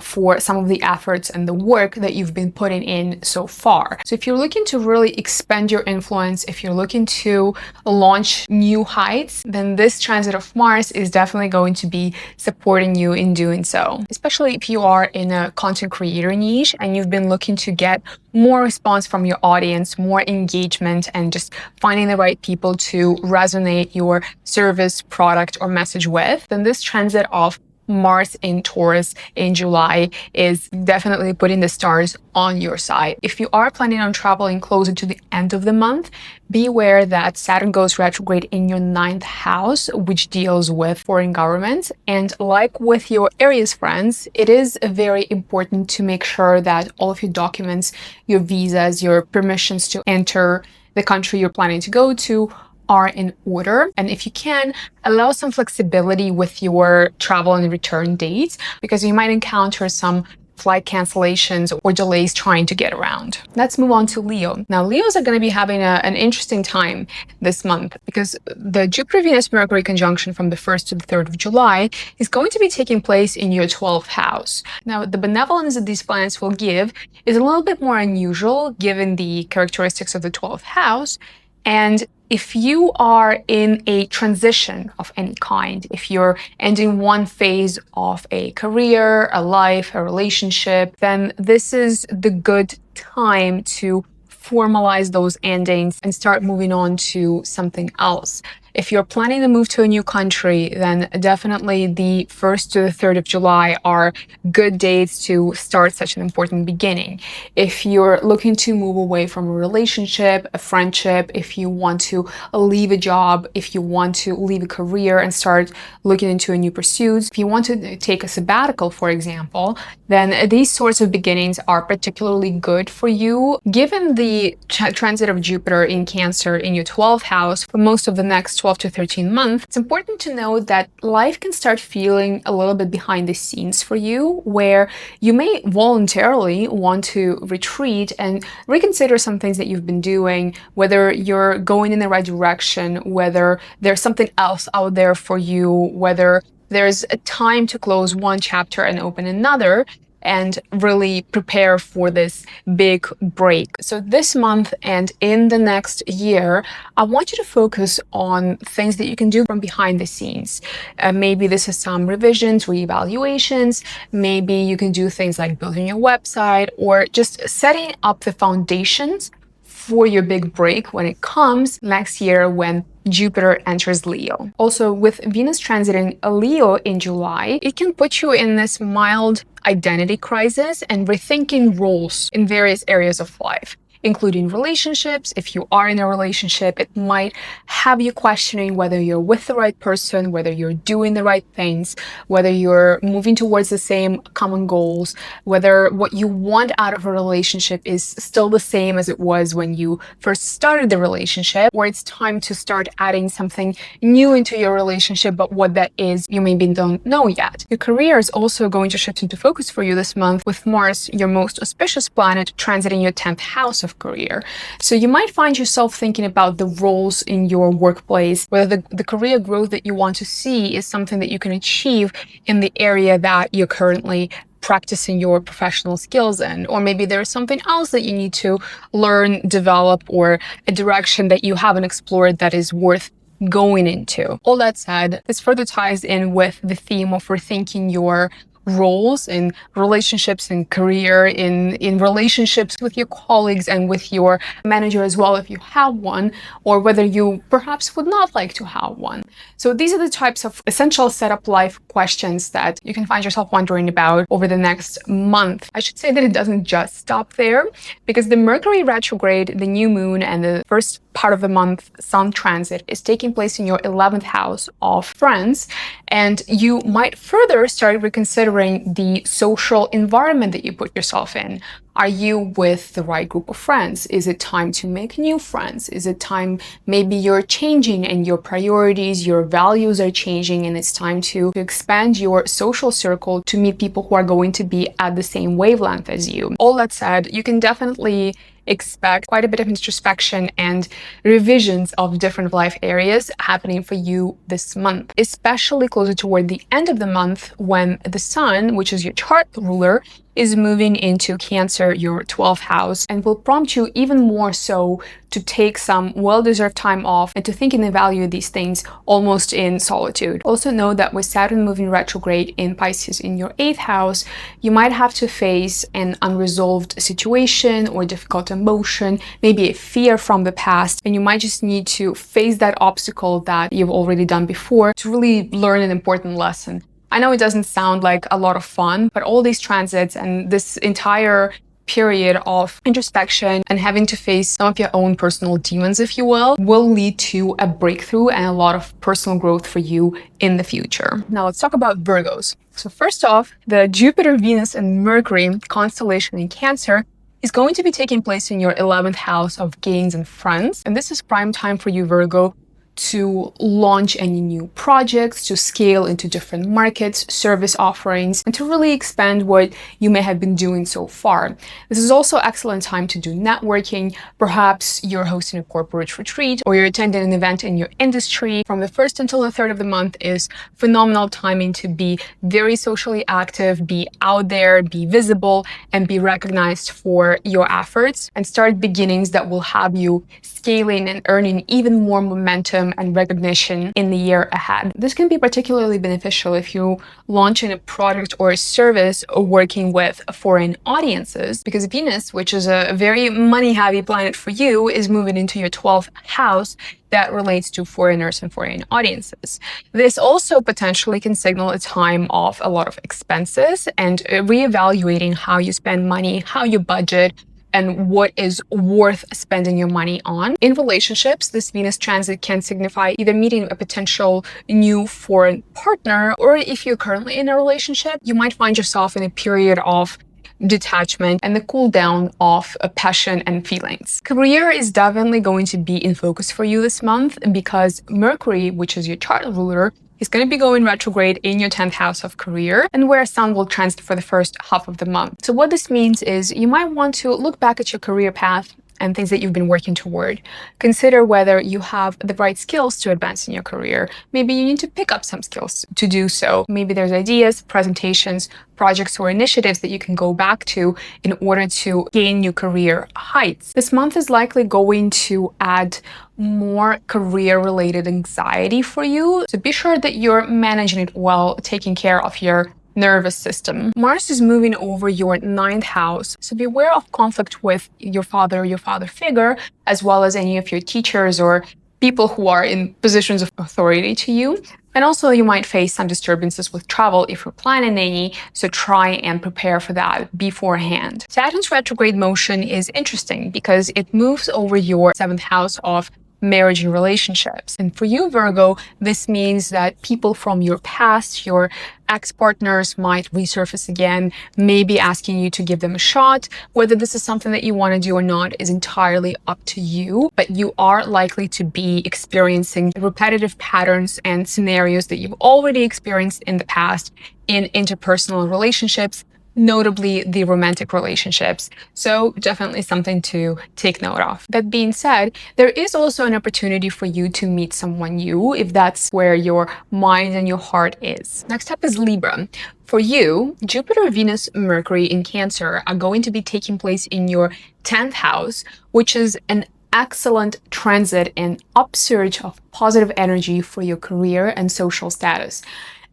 for some of the efforts and the work that you've been putting in so far. So if you're looking to really expand your influence, if you're looking to launch new heights, then this transit of Mars is definitely going to be supporting you in doing so. Especially if you are in a content creator niche and you've been looking to get more response from your audience, more engagement, and just finding the right people to resonate your service, product, or message with, then this transit of Mars in Taurus in July is definitely putting the stars on your side. If you are planning on traveling closer to the end of the month, be aware that Saturn goes retrograde in your 9th house, which deals with foreign governments. And like with your Aries friends, it is very important to make sure that all of your documents, your visas, your permissions to enter the country you're planning to go to are in order. And if you can, allow some flexibility with your travel and return dates, because you might encounter some flight cancellations or delays trying to get around. Let's move on to Leo. Now, Leos are going to be having an interesting time this month because the Jupiter-Venus-Mercury conjunction from the 1st to the 3rd of July is going to be taking place in your 12th house. Now, the benevolence that these planets will give is a little bit more unusual given the characteristics of the 12th house. And if you are in a transition of any kind, if you're ending one phase of a career, a life, a relationship, then this is the good time to formalize those endings and start moving on to something else. If you're planning to move to a new country, then definitely the 1st to the 3rd of July are good dates to start such an important beginning. If you're looking to move away from a relationship, a friendship, if you want to leave a job, if you want to leave a career and start looking into a new pursuit, if you want to take a sabbatical, for example, then these sorts of beginnings are particularly good for you. Given the transit of Jupiter in Cancer in your 12th house for most of the next 12 to 13 months, it's important to know that life can start feeling a little bit behind the scenes for you, where you may voluntarily want to retreat and reconsider some things that you've been doing, whether you're going in the right direction, whether there's something else out there for you, whether there's a time to close one chapter and open another, and really prepare for this big break. So this month and in the next year, I want you to focus on things that you can do from behind the scenes. Maybe this is some revisions, reevaluations. Maybe you can do things like building your website or just setting up the foundations for your big break when it comes next year when Jupiter enters Leo. Also, with Venus transiting Leo in July, it can put you in this mild identity crisis and rethinking roles in various areas of life, including relationships. If you are in a relationship, it might have you questioning whether you're with the right person, whether you're doing the right things, whether you're moving towards the same common goals, whether what you want out of a relationship is still the same as it was when you first started the relationship, or it's time to start adding something new into your relationship, but what that is, you maybe don't know yet. Your career is also going to shift into focus for you this month with Mars, your most auspicious planet, transiting your 10th house of career. So you might find yourself thinking about the roles in your workplace, whether the career growth that you want to see is something that you can achieve in the area that you're currently practicing your professional skills in, or maybe there's something else that you need to learn, develop, or a direction that you haven't explored that is worth going into. All that said, this further ties in with the theme of rethinking your roles in relationships and career, in relationships with your colleagues and with your manager as well, if you have one, or whether you perhaps would not like to have one. So these are the types of essential setup life questions that you can find yourself wondering about over the next month. I should say that it doesn't just stop there, because the Mercury retrograde, the new moon, and the first part of the month sun transit is taking place in your 11th house of friends, and you might further start reconsidering the social environment that you put yourself in. Are you with the right group of friends? Is it time to make new friends? Is it time maybe you're changing and your priorities, your values are changing, and it's time to expand your social circle to meet people who are going to be at the same wavelength as you? All that said, you can definitely expect quite a bit of introspection and revisions of different life areas happening for you this month, especially closer toward the end of the month when the sun, which is your chart ruler, is moving into Cancer, your 12th house, and will prompt you even more so to take some well-deserved time off and to think and evaluate these things almost in solitude. Also know that with Saturn moving retrograde in Pisces in your 8th house, you might have to face an unresolved situation or difficult emotion, maybe a fear from the past, and you might just need to face that obstacle that you've already done before to really learn an important lesson. I know it doesn't sound like a lot of fun, but all these transits and this entire period of introspection and having to face some of your own personal demons, if you will lead to a breakthrough and a lot of personal growth for you in the future. Now let's talk about Virgos. So first off, the Jupiter, Venus, and Mercury constellation in Cancer is going to be taking place in your 11th house of gains and friends. And this is prime time for you, Virgo, to launch any new projects, to scale into different markets, service offerings, and to really expand what you may have been doing so far. This is also an excellent time to do networking. Perhaps you're hosting a corporate retreat or you're attending an event in your industry. From the 1st until the 3rd of the month is phenomenal timing to be very socially active, be out there, be visible, and be recognized for your efforts, and start beginnings that will have you scaling and earning even more momentum and recognition in the year ahead. This can be particularly beneficial if you launch in a product or a service working with foreign audiences, because Venus, which is a very money-heavy planet for you, is moving into your 12th house that relates to foreigners and foreign audiences. This also potentially can signal a time of a lot of expenses and reevaluating how you spend money, how you budget, and what is worth spending your money on. In relationships, this Venus transit can signify either meeting a potential new foreign partner, or if you're currently in a relationship, you might find yourself in a period of detachment and the cool down of passion and feelings. Career is definitely going to be in focus for you this month because Mercury, which is your chart ruler, is going to be going retrograde in your 10th house of career, and where Sun will transit for the first half of the month. So what this means is you might want to look back at your career path and things that you've been working toward. Consider whether you have the right skills to advance in your career. Maybe you need to pick up some skills to do so. Maybe there's ideas, presentations, projects, or initiatives that you can go back to in order to gain new career heights. This month is likely going to add more career-related anxiety for you, so be sure that you're managing it well, taking care of your nervous system. Mars is moving over your 9th house, so be aware of conflict with your father figure, as well as any of your teachers or people who are in positions of authority to you. And also you might face some disturbances with travel if you're planning any, so try and prepare for that beforehand. Saturn's retrograde motion is interesting because it moves over your 7th house of marriage and relationships. And for you, Virgo, this means that people from your past, your ex-partners, might resurface again, maybe asking you to give them a shot. Whether this is something that you want to do or not is entirely up to you, but you are likely to be experiencing repetitive patterns and scenarios that you've already experienced in the past in interpersonal relationships, notably the romantic relationships. So definitely something to take note of. That being said, there is also an opportunity for you to meet someone new if that's where your mind and your heart is. Next up is Libra. For you, Jupiter, Venus, Mercury in Cancer are going to be taking place in your 10th house, which is an excellent transit and upsurge of positive energy for your career and social status.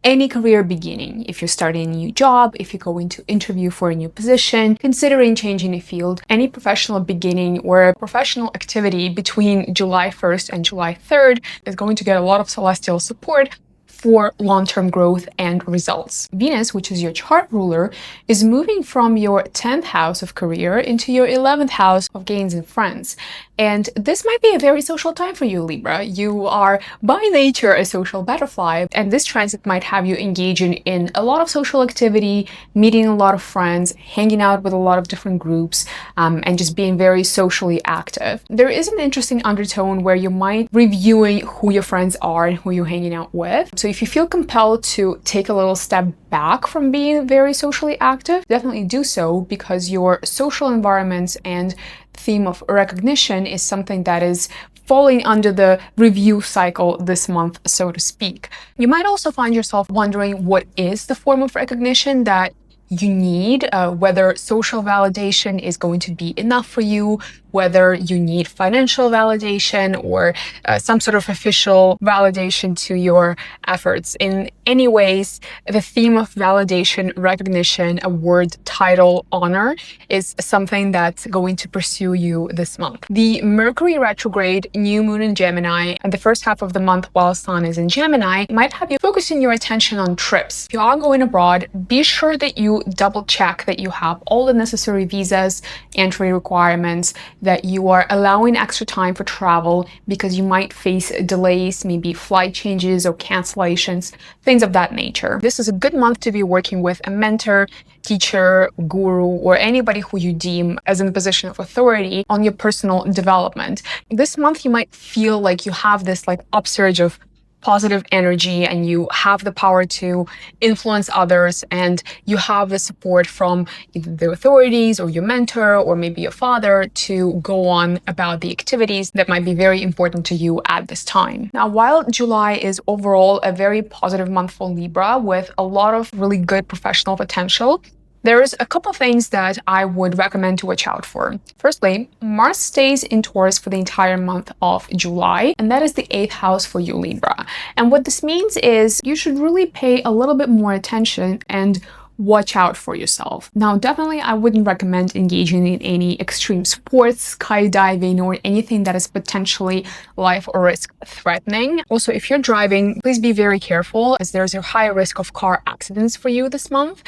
any career beginning. If you're starting a new job, if you're going to interview for a new position, considering changing a field, any professional beginning or professional activity between July 1st and July 3rd is going to get a lot of celestial support for long-term growth and results. Venus, which is your chart ruler, is moving from your 10th house of career into your 11th house of gains and friends. And this might be a very social time for you, Libra. You are by nature a social butterfly, and this transit might have you engaging in a lot of social activity, meeting a lot of friends, hanging out with a lot of different groups, and just being very socially active. There is an interesting undertone where you might reviewing who your friends are and who you're hanging out with. So if you feel compelled to take a little step back from being very socially active, definitely do so, because your social environments and theme of recognition is something that is falling under the review cycle this month, so to speak. You might also find yourself wondering what is the form of recognition that you need, whether social validation is going to be enough for you, whether you need financial validation or some sort of official validation to your efforts. In any ways, the theme of validation, recognition, award, title, honor is something that's going to pursue you this month. The Mercury retrograde, new moon in Gemini, and the first half of the month while Sun is in Gemini might have you focusing your attention on trips. If you are going abroad, be sure that you double check that you have all the necessary visas, entry requirements, that you are allowing extra time for travel, because you might face delays, maybe flight changes or cancellations, things of that nature. This is a good month to be working with a mentor, teacher, guru, or anybody who you deem as in a position of authority on your personal development. This month, you might feel like you have this upsurge of positive energy, and you have the power to influence others, and you have the support from either the authorities or your mentor or maybe your father to go on about the activities that might be very important to you at this time. Now, while July is overall a very positive month for Libra with a lot of really good professional potential, there's a couple of things that I would recommend to watch out for. Firstly, Mars stays in Taurus for the entire month of July, and that is the 8th house for you, Libra. And what this means is you should really pay a little bit more attention and watch out for yourself. Now, definitely, I wouldn't recommend engaging in any extreme sports, skydiving, or anything that is potentially life or risk threatening. Also, if you're driving, please be very careful, as there's a high risk of car accidents for you this month,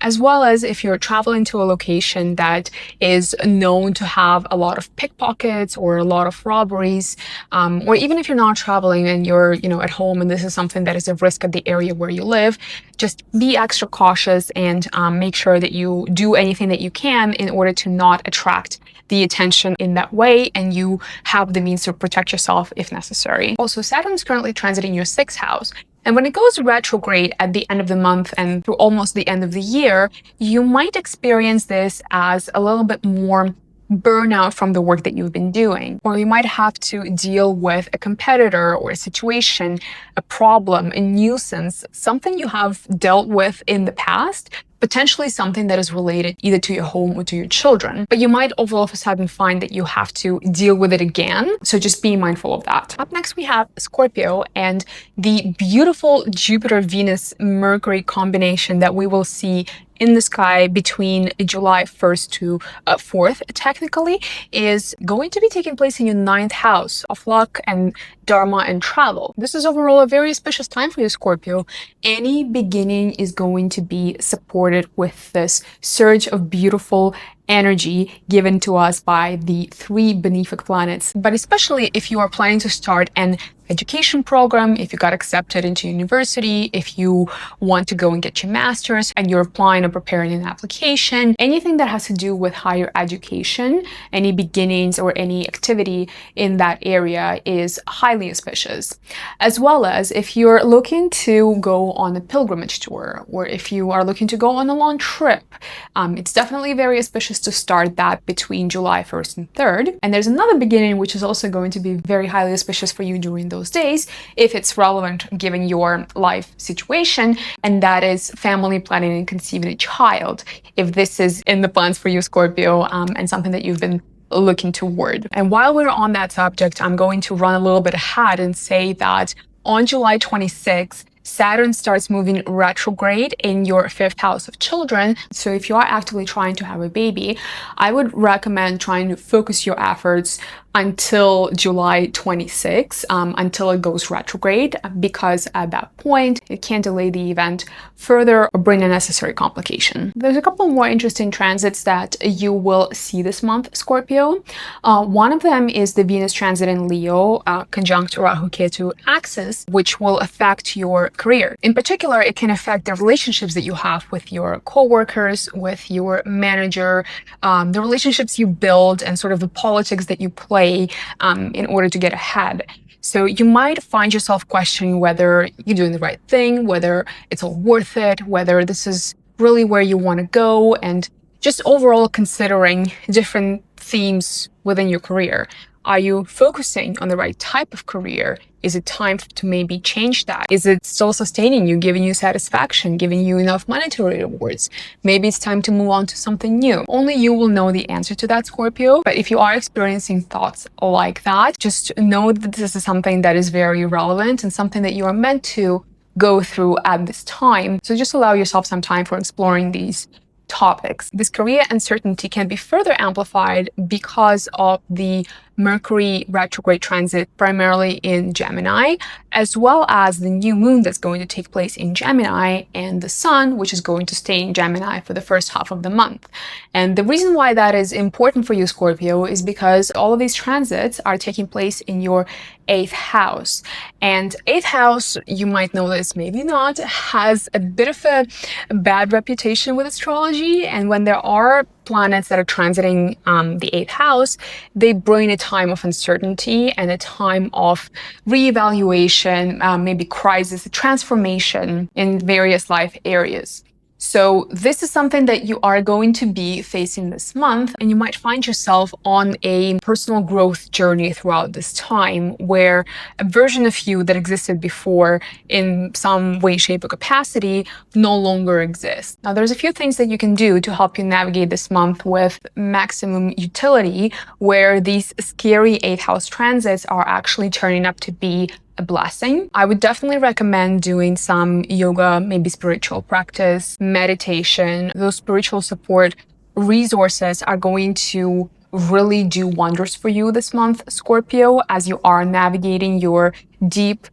as well as if you're traveling to a location that is known to have a lot of pickpockets or a lot of robberies, or even if you're not traveling and you're, at home and this is something that is a risk at the area where you live, just be extra cautious and make sure that you do anything that you can in order to not attract the attention in that way, and you have the means to protect yourself if necessary. Also, Saturn is currently transiting your 6th house. And when it goes retrograde at the end of the month and through almost the end of the year, you might experience this as a little bit more burnout from the work that you've been doing, or you might have to deal with a competitor or a situation, a problem, a nuisance, something you have dealt with in the past, potentially something that is related either to your home or to your children. But you might all of a sudden find that you have to deal with it again. So just be mindful of that. Up next, we have Scorpio and the beautiful Jupiter-Venus-Mercury combination that we will see in the sky between July 1st to 4th, technically, is going to be taking place in your 9th house of luck and dharma and travel. This is overall a very auspicious time for you, Scorpio. Any beginning is going to be supported with this surge of beautiful energy given to us by the 3 benefic planets. But especially if you are planning to start an education program, if you got accepted into university, if you want to go and get your master's and you're applying or preparing an application, anything that has to do with higher education, any beginnings or any activity in that area is highly auspicious. As well as if you're looking to go on a pilgrimage tour, or if you are looking to go on a long trip, it's definitely very auspicious to start that between July 1st and 3rd. And there's another beginning which is also going to be very highly auspicious for you during those days, if it's relevant given your life situation, and that is family planning and conceiving a child, if this is in the plans for you, Scorpio, and something that you've been looking toward. And while we're on that subject, I'm going to run a little bit ahead and say that on July 26th, Saturn starts moving retrograde in your 5th house of children. So if you are actively trying to have a baby, I would recommend trying to focus your efforts until July 26, until it goes retrograde, because at that point, it can delay the event further or bring unnecessary complication. There's a couple more interesting transits that you will see this month, Scorpio. One of them is the Venus transit in Leo, conjunct Rahu Ketu axis, which will affect your career. In particular, it can affect the relationships that you have with your coworkers, with your manager, the relationships you build, and sort of the politics that you play in order to get ahead. So you might find yourself questioning whether you're doing the right thing, whether it's all worth it, whether this is really where you want to go, and just overall considering different themes within your career. Are you focusing on the right type of career? Is it time to maybe change that? Is it still sustaining you, giving you satisfaction, giving you enough monetary rewards? Maybe it's time to move on to something new. Only you will know the answer to that, Scorpio. But if you are experiencing thoughts like that, just know that this is something that is very relevant and something that you are meant to go through at this time. So just allow yourself some time for exploring these topics. This career uncertainty can be further amplified because of the Mercury retrograde transit, primarily in Gemini, as well as the new moon that's going to take place in Gemini, and the sun, which is going to stay in Gemini for the first half of the month. And the reason why that is important for you, Scorpio, is because all of these transits are taking place in your 8th house. And 8th house, you might know this, maybe not, has a bit of a bad reputation with astrology. And when there are planets that are transiting the 8th house, they bring a time of uncertainty and a time of reevaluation, maybe crisis, transformation in various life areas. So this is something that you are going to be facing this month, and you might find yourself on a personal growth journey throughout this time where a version of you that existed before in some way, shape, or capacity no longer exists. Now, there's a few things that you can do to help you navigate this month with maximum utility, where these scary 8th house transits are actually turning up to be a blessing. I would definitely recommend doing some yoga, maybe spiritual practice, meditation. Those spiritual support resources are going to really do wonders for you this month, Scorpio, as you are navigating your deep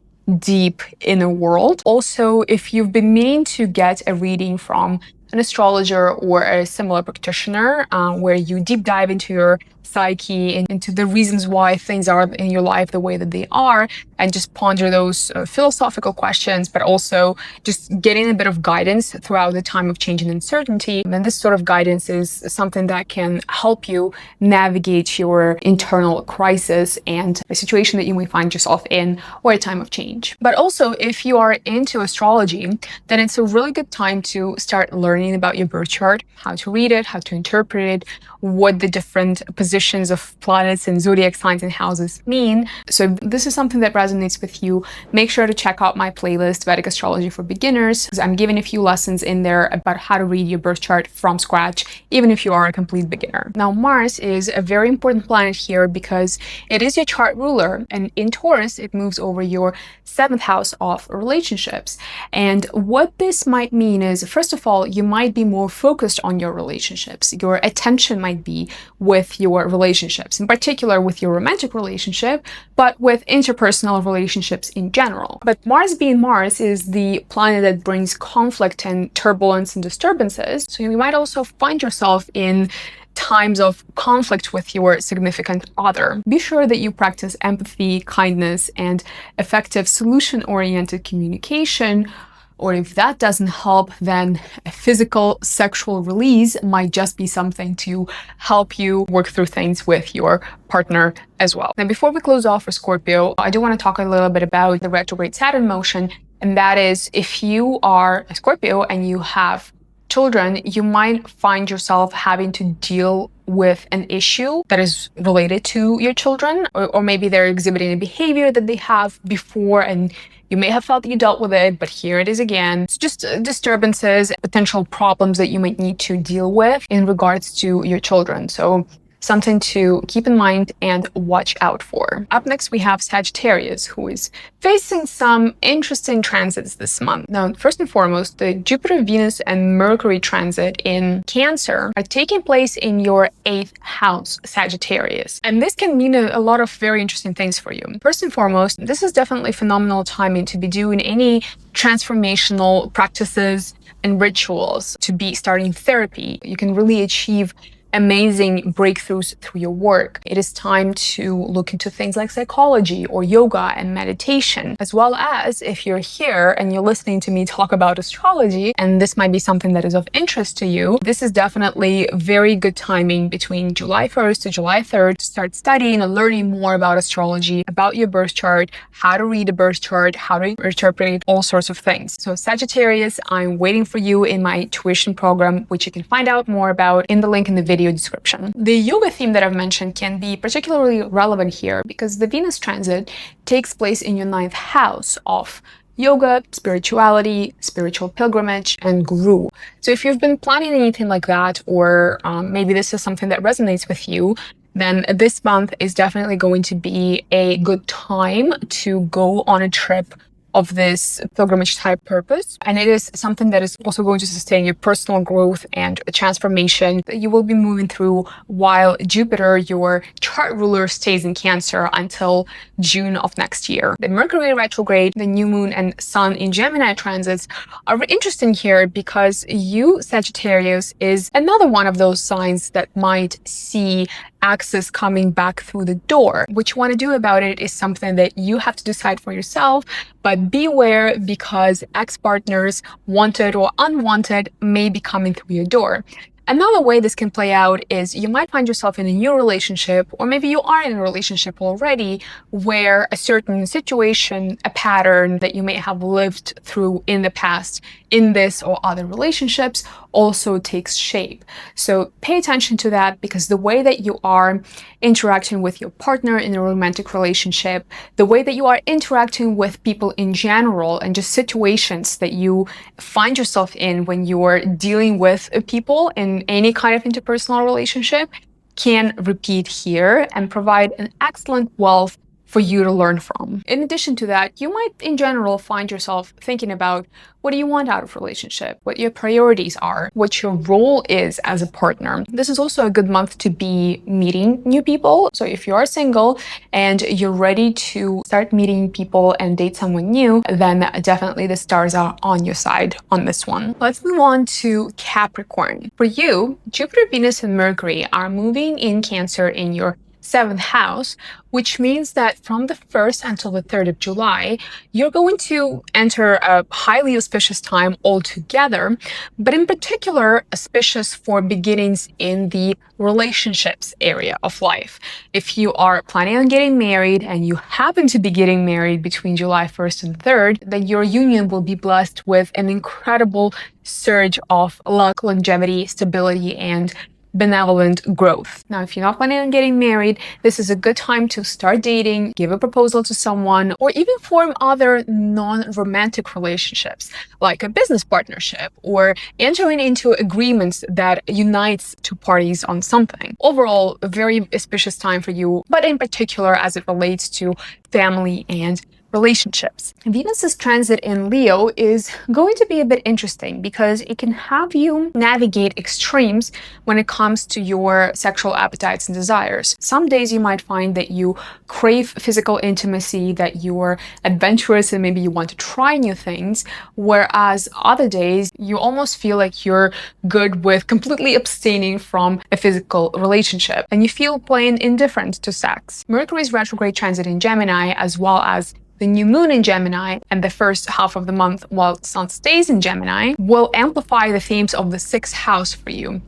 inner world. Also, if you've been meaning to get a reading from an astrologer or a similar practitioner, where you deep dive into your psyche and into the reasons why things are in your life the way that they are, and just ponder those philosophical questions, but also just getting a bit of guidance throughout the time of change and uncertainty. And this sort of guidance is something that can help you navigate your internal crisis and a situation that you may find yourself in, or a time of change. But also, if you are into astrology, then it's a really good time to start learning about your birth chart, how to read it, how to interpret it, what the different positions of planets and zodiac signs and houses mean. So if this is something that resonates with you, make sure to check out my playlist, Vedic Astrology for Beginners, because I'm giving a few lessons in there about how to read your birth chart from scratch, even if you are a complete beginner. Now, Mars is a very important planet here because it is your chart ruler, and in Taurus, it moves over your 7th house of relationships. And what this might mean is, first of all, you might be more focused on your relationships. Your attention might be with your relationships, in particular with your romantic relationship, but with interpersonal relationships in general. But Mars being Mars is the planet that brings conflict and turbulence and disturbances. So you might also find yourself in times of conflict with your significant other. Be sure that you practice empathy, kindness, and effective solution-oriented communication. Or if that doesn't help, then a physical sexual release might just be something to help you work through things with your partner as well. Now, before we close off for Scorpio, I do want to talk a little bit about the retrograde Saturn motion. And that is, if you are a Scorpio and you have children, you might find yourself having to deal with an issue that is related to your children, or maybe they're exhibiting a behavior that they have before, and you may have felt that you dealt with it, but here it is again. It's just disturbances, potential problems that you might need to deal with in regards to your children. So something to keep in mind and watch out for. Up next, we have Sagittarius, who is facing some interesting transits this month. Now, first and foremost, the Jupiter, Venus, and Mercury transit in Cancer are taking place in your 8th house, Sagittarius. And this can mean a lot of very interesting things for you. First and foremost, this is definitely phenomenal timing to be doing any transformational practices and rituals, to be starting therapy. You can really achieve amazing breakthroughs through your work. It is time to look into things like psychology or yoga and meditation, as well as if you're here and you're listening to me talk about astrology, and this might be something that is of interest to you, this is definitely very good timing between July 1st to July 3rd to start studying and learning more about astrology, about your birth chart, how to read a birth chart, how to interpret all sorts of things. So Sagittarius, I'm waiting for you in my tuition program, which you can find out more about in the link in the video description. The yoga theme that I've mentioned can be particularly relevant here because the Venus transit takes place in your 9th house of yoga, spirituality, spiritual pilgrimage, and guru. So if you've been planning anything like that, or maybe this is something that resonates with you, then this month is definitely going to be a good time to go on a trip of this pilgrimage type purpose. And it is something that is also going to sustain your personal growth and transformation that you will be moving through while Jupiter, your chart ruler, stays in Cancer until June of next year. The Mercury retrograde, the new moon, and Sun in Gemini transits are interesting here because you, Sagittarius, is another one of those signs that might see access coming back through the door. What you want to do about it is something that you have to decide for yourself, but beware because ex-partners, wanted or unwanted, may be coming through your door. Another way this can play out is you might find yourself in a new relationship, or maybe you are in a relationship already where a certain situation, a pattern that you may have lived through in the past in this or other relationships also takes shape. So pay attention to that, because the way that you are interacting with your partner in a romantic relationship, the way that you are interacting with people in general, and just situations that you find yourself in when you're dealing with people in any kind of interpersonal relationship, can repeat here and provide an excellent wealth for you to learn from. In addition to that, you might in general find yourself thinking about what do you want out of a relationship, what your priorities are, what your role is as a partner. This is also a good month to be meeting new people. So if you are single and you're ready to start meeting people and date someone new, then definitely the stars are on your side on this one. Let's move on to Capricorn. For you, Jupiter, Venus, and Mercury are moving in Cancer in your 7th house, which means that from the 1st until the 3rd of July, you're going to enter a highly auspicious time altogether, but in particular, auspicious for beginnings in the relationships area of life. If you are planning on getting married and you happen to be getting married between July 1st and 3rd, then your union will be blessed with an incredible surge of luck, longevity, stability, and benevolent growth. Now, if you're not planning on getting married, this is a good time to start dating, give a proposal to someone, or even form other non-romantic relationships, like a business partnership, or entering into agreements that unites two parties on something. Overall, a very auspicious time for you, but in particular as it relates to family and relationships. Venus's transit in Leo is going to be a bit interesting because it can have you navigate extremes when it comes to your sexual appetites and desires. Some days you might find that you crave physical intimacy, that you're adventurous and maybe you want to try new things, whereas other days you almost feel like you're good with completely abstaining from a physical relationship and you feel plain indifferent to sex. Mercury's retrograde transit in Gemini, as well as the new moon in Gemini and the first half of the month while Sun stays in Gemini, will amplify the themes of the 6th house for you.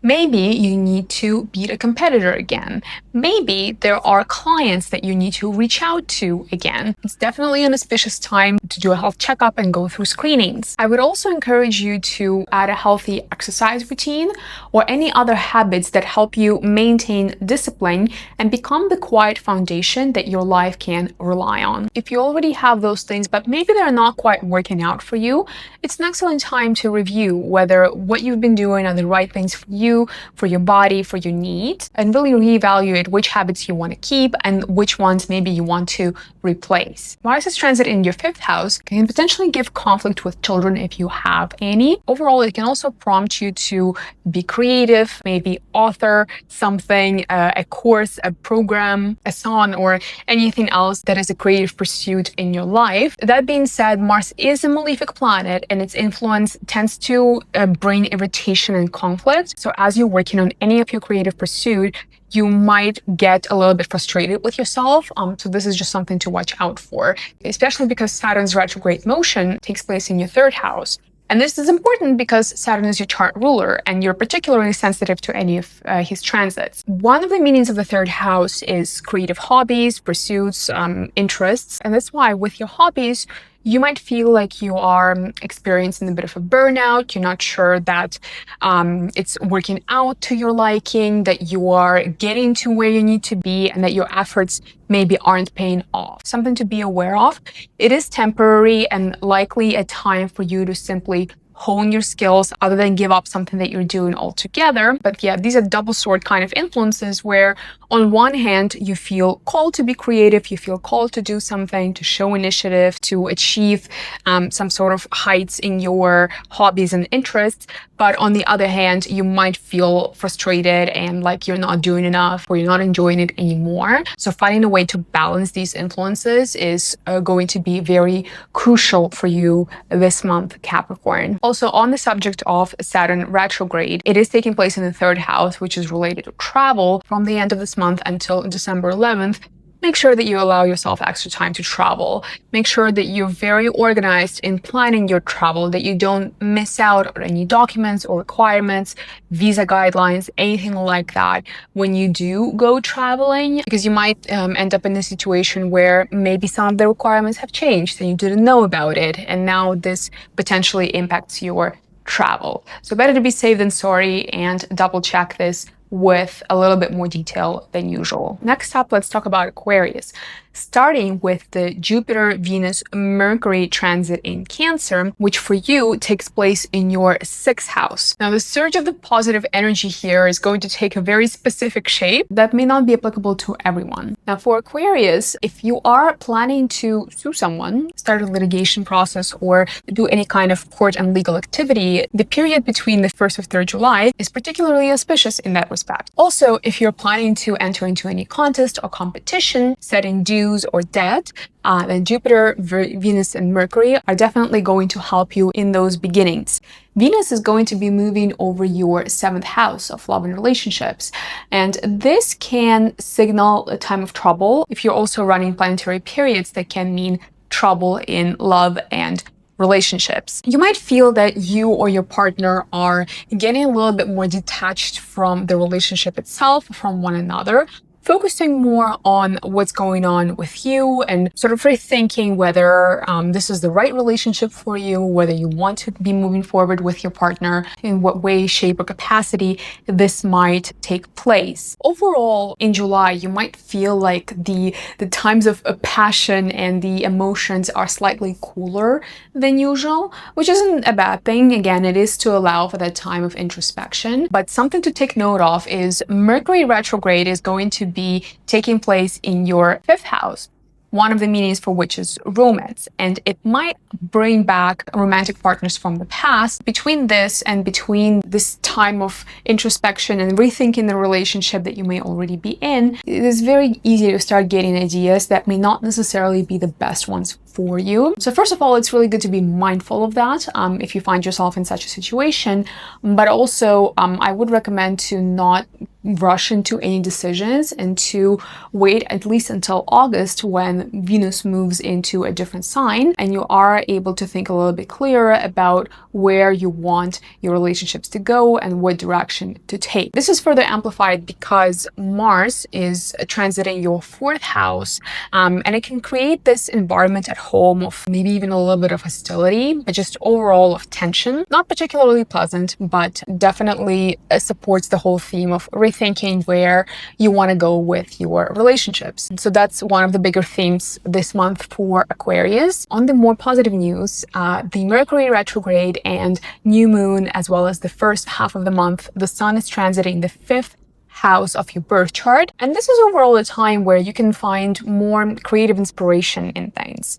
Maybe you need to beat a competitor again. Maybe there are clients that you need to reach out to again. It's definitely an auspicious time to do a health checkup and go through screenings. I would also encourage you to add a healthy exercise routine or any other habits that help you maintain discipline and become the quiet foundation that your life can rely on. If you already have those things, but maybe they're not quite working out for you, it's an excellent time to review whether what you've been doing are the right things for you you, for your body, for your needs, and really reevaluate which habits you want to keep and which ones maybe you want to replace. Mars's transit in your 5th house can potentially give conflict with children if you have any. Overall, it can also prompt you to be creative, maybe author something, a course, a program, a song, or anything else that is a creative pursuit in your life. That being said, Mars is a malefic planet and its influence tends to bring irritation and conflict. So as you're working on any of your creative pursuit, you might get a little bit frustrated with yourself. So this is just something to watch out for, especially because Saturn's retrograde motion takes place in your 3rd house. And this is important because Saturn is your chart ruler and you're particularly sensitive to any of his transits. One of the meanings of the 3rd house is creative hobbies, pursuits, interests. And that's why with your hobbies, you might feel like you are experiencing a bit of a burnout. You're not sure that it's working out to your liking, that you are getting to where you need to be, and that your efforts maybe aren't paying off. Something to be aware of. It is temporary and likely a time for you to simply hone your skills other than give up something that you're doing altogether. But yeah, these are double sword kind of influences where on one hand, you feel called to be creative, you feel called to do something, to show initiative, to achieve some sort of heights in your hobbies and interests. But on the other hand, you might feel frustrated and like you're not doing enough or you're not enjoying it anymore. So finding a way to balance these influences is going to be very crucial for you this month, Capricorn. Also, on the subject of Saturn retrograde, it is taking place in the 3rd house, which is related to travel from the end of this month until December 11th. Make sure that you allow yourself extra time to travel. Make sure that you're very organized in planning your travel, that you don't miss out on any documents or requirements, visa guidelines, anything like that when you do go traveling, because you might end up in a situation where maybe some of the requirements have changed and you didn't know about it. And now this potentially impacts your travel. So better to be safe than sorry and double check this with a little bit more detail than usual. Next up, let's talk about Aquarius. Starting with the Jupiter, Venus, Mercury transit in Cancer, which for you takes place in your 6th house. Now, the surge of the positive energy here is going to take a very specific shape that may not be applicable to everyone. Now, for Aquarius, if you are planning to sue someone, start a litigation process, or do any kind of court and legal activity, the period between the 1st of 3rd July is particularly auspicious in that respect. Also, if you're planning to enter into any contest or competition, setting dues or debt, then Jupiter, Venus, and Mercury are definitely going to help you in those beginnings. Venus is going to be moving over your 7th house of love and relationships, and this can signal a time of trouble. If you're also running planetary periods, that can mean trouble in love and relationships. You might feel that you or your partner are getting a little bit more detached from the relationship itself, from one another, focusing more on what's going on with you and sort of rethinking whether this is the right relationship for you, whether you want to be moving forward with your partner, in what way, shape, or capacity this might take place. Overall, in July, you might feel like the times of passion and the emotions are slightly cooler than usual, which isn't a bad thing. Again, it is to allow for that time of introspection. But something to take note of is Mercury retrograde is going to be taking place in your 5th house, one of the meanings for which is romance, and it might bring back romantic partners from the past. Between this time of introspection and rethinking the relationship that you may already be in, it is very easy to start getting ideas that may not necessarily be the best ones for you. So first of all, it's really good to be mindful of that if you find yourself in such a situation, but also I would recommend to not rush into any decisions and to wait at least until August when Venus moves into a different sign and you are able to think a little bit clearer about where you want your relationships to go and what direction to take. This is further amplified because Mars is transiting your 4th house and it can create this environment at home of maybe even a little bit of hostility, but just overall of tension. Not particularly pleasant, but definitely supports the whole theme of rethinking where you want to go with your relationships. So that's one of the bigger themes this month for Aquarius. On the more positive news, the Mercury retrograde and new moon, as well as the first half of the month, the sun is transiting the 5th house of your birth chart. And this is overall a time where you can find more creative inspiration in things.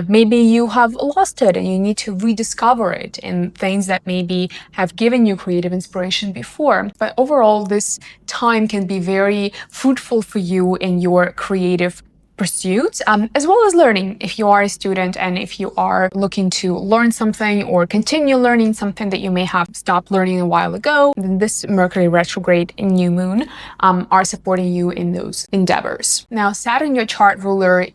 Maybe you have lost it and you need to rediscover it in things that maybe have given you creative inspiration before. But overall, this time can be very fruitful for you in your creative pursuits, as well as learning. If you are a student and if you are looking to learn something or continue learning something that you may have stopped learning a while ago, then this Mercury retrograde and new moon are supporting you in those endeavors. Now, Saturn, your chart ruler,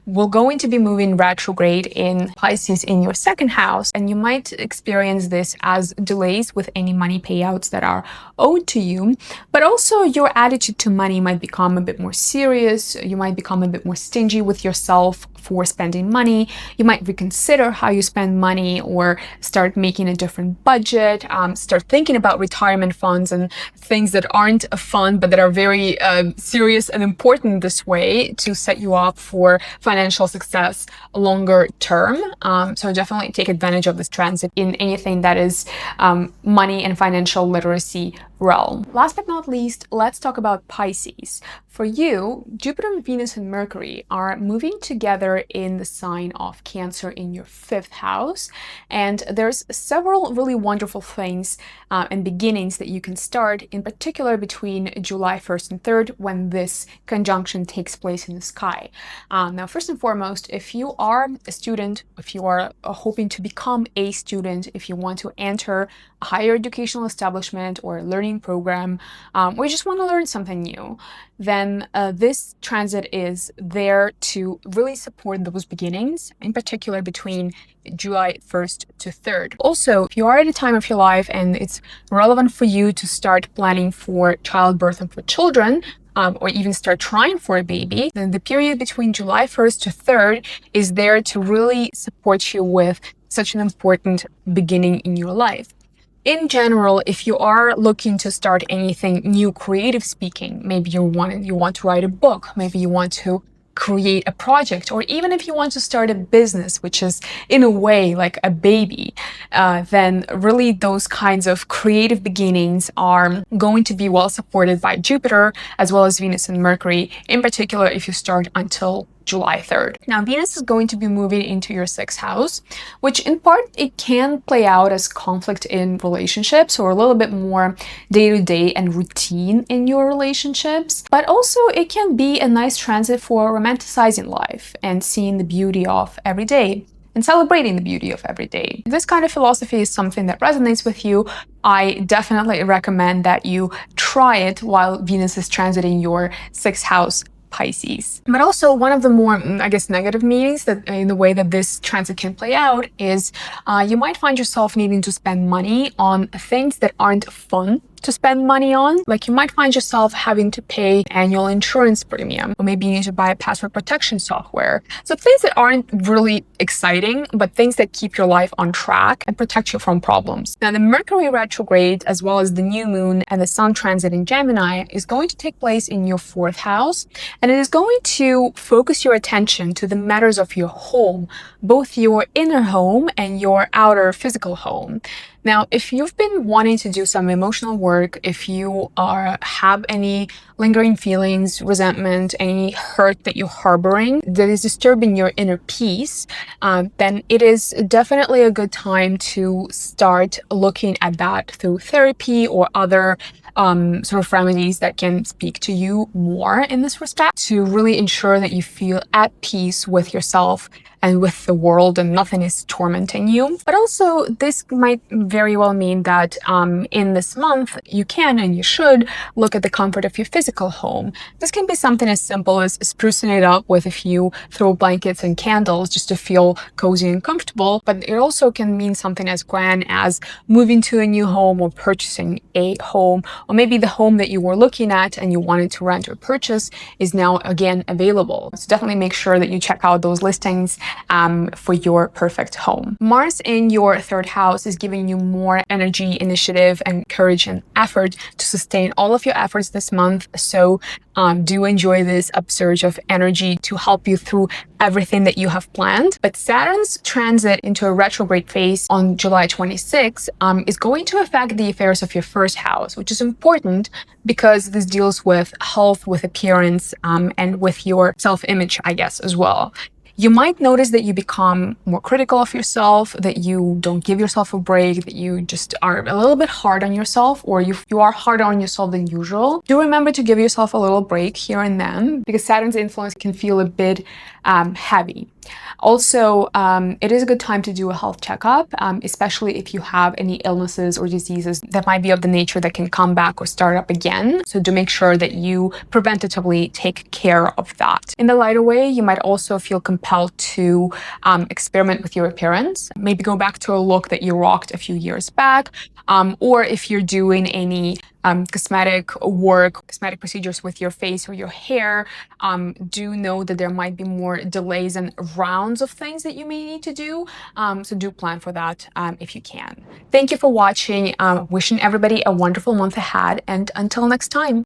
will going to be moving retrograde in Pisces in your 2nd house, and you might experience this as delays with any money payouts that are owed to you, but also your attitude to money might become a bit more serious. You might become a bit more stingy with yourself for spending money. You might reconsider how you spend money or start making a different budget, start thinking about retirement funds and things that aren't fun but that are very serious and important this way to set you up for financial success longer term. So definitely take advantage of this transit in anything that is money and financial literacy realm. Last but not least, let's talk about Pisces. For you, Jupiter, Venus, and Mercury are moving together in the sign of Cancer in your 5th house. And there's several really wonderful things and beginnings that you can start, in particular between July 1st and 3rd, when this conjunction takes place in the sky. Now, first and foremost, if you are a student, if you are hoping to become a student, if you want to enter a higher educational establishment or a learning program, or you just want to learn something new, then this transit is there to really support those beginnings, in particular between July 1st to 3rd. Also, if you are at a time of your life and it's relevant for you to start planning for childbirth and for children, or even start trying for a baby, then the period between July 1st to 3rd is there to really support you with such an important beginning in your life. In general, if you are looking to start anything new, creative speaking, maybe you want to write a book, maybe you want to create a project, or even if you want to start a business, which is in a way like a baby, then really those kinds of creative beginnings are going to be well supported by Jupiter as well as Venus and Mercury, in particular if you start until July 3rd. Now, Venus is going to be moving into your 6th house, which in part it can play out as conflict in relationships or a little bit more day-to-day and routine in your relationships. But also it can be a nice transit for romanticizing life and seeing the beauty of every day and celebrating the beauty of every day. If this kind of philosophy is something that resonates with you, I definitely recommend that you try it while Venus is transiting your 6th house, Pisces. But also one of the more, negative meanings that in the way that this transit can play out is you might find yourself needing to spend money on things that aren't fun to spend money on. Like you might find yourself having to pay annual insurance premium, or maybe you need to buy a password protection software. So things that aren't really exciting, but things that keep your life on track and protect you from problems. Now, the Mercury retrograde, as well as the new moon and the sun transit in Gemini, is going to take place in your 4th house, and it is going to focus your attention to the matters of your home, both your inner home and your outer physical home. Now, if you've been wanting to do some emotional work, if you have any lingering feelings, resentment, any hurt that you're harboring that is disturbing your inner peace, then it is definitely a good time to start looking at that through therapy or other sort of remedies that can speak to you more in this respect, to really ensure that you feel at peace with yourself and with the world and nothing is tormenting you. But also this might very well mean that in this month you can and you should look at the comfort of your physical home. This can be something as simple as sprucing it up with a few throw blankets and candles just to feel cozy and comfortable, but it also can mean something as grand as moving to a new home or purchasing a home, or maybe the home that you were looking at and you wanted to rent or purchase is now again available. So definitely make sure that you check out those listings for your perfect home. Mars in your third house is giving you more energy, initiative, and courage and effort to sustain all of your efforts this month. So do enjoy this upsurge of energy to help you through everything that you have planned. But Saturn's transit into a retrograde phase on July 26 is going to affect the affairs of your first house, which is important because this deals with health, with appearance, and with your self-image, I guess, as well. You might notice that you become more critical of yourself, that you don't give yourself a break, that you just are a little bit hard on yourself, or you are harder on yourself than usual. Do remember to give yourself a little break here and then, because Saturn's influence can feel a bit heavy. Also, it is a good time to do a health checkup, especially if you have any illnesses or diseases that might be of the nature that can come back or start up again. So do make sure that you preventatively take care of that. In the lighter way, you might also feel compelled to experiment with your appearance. Maybe go back to a look that you rocked a few years back, or if you're doing any cosmetic work, cosmetic procedures with your face or your hair, do know that there might be more delays and rounds of things that you may need to do. So do plan for that if you can. Thank you for watching. Wishing everybody a wonderful month ahead, and until next time.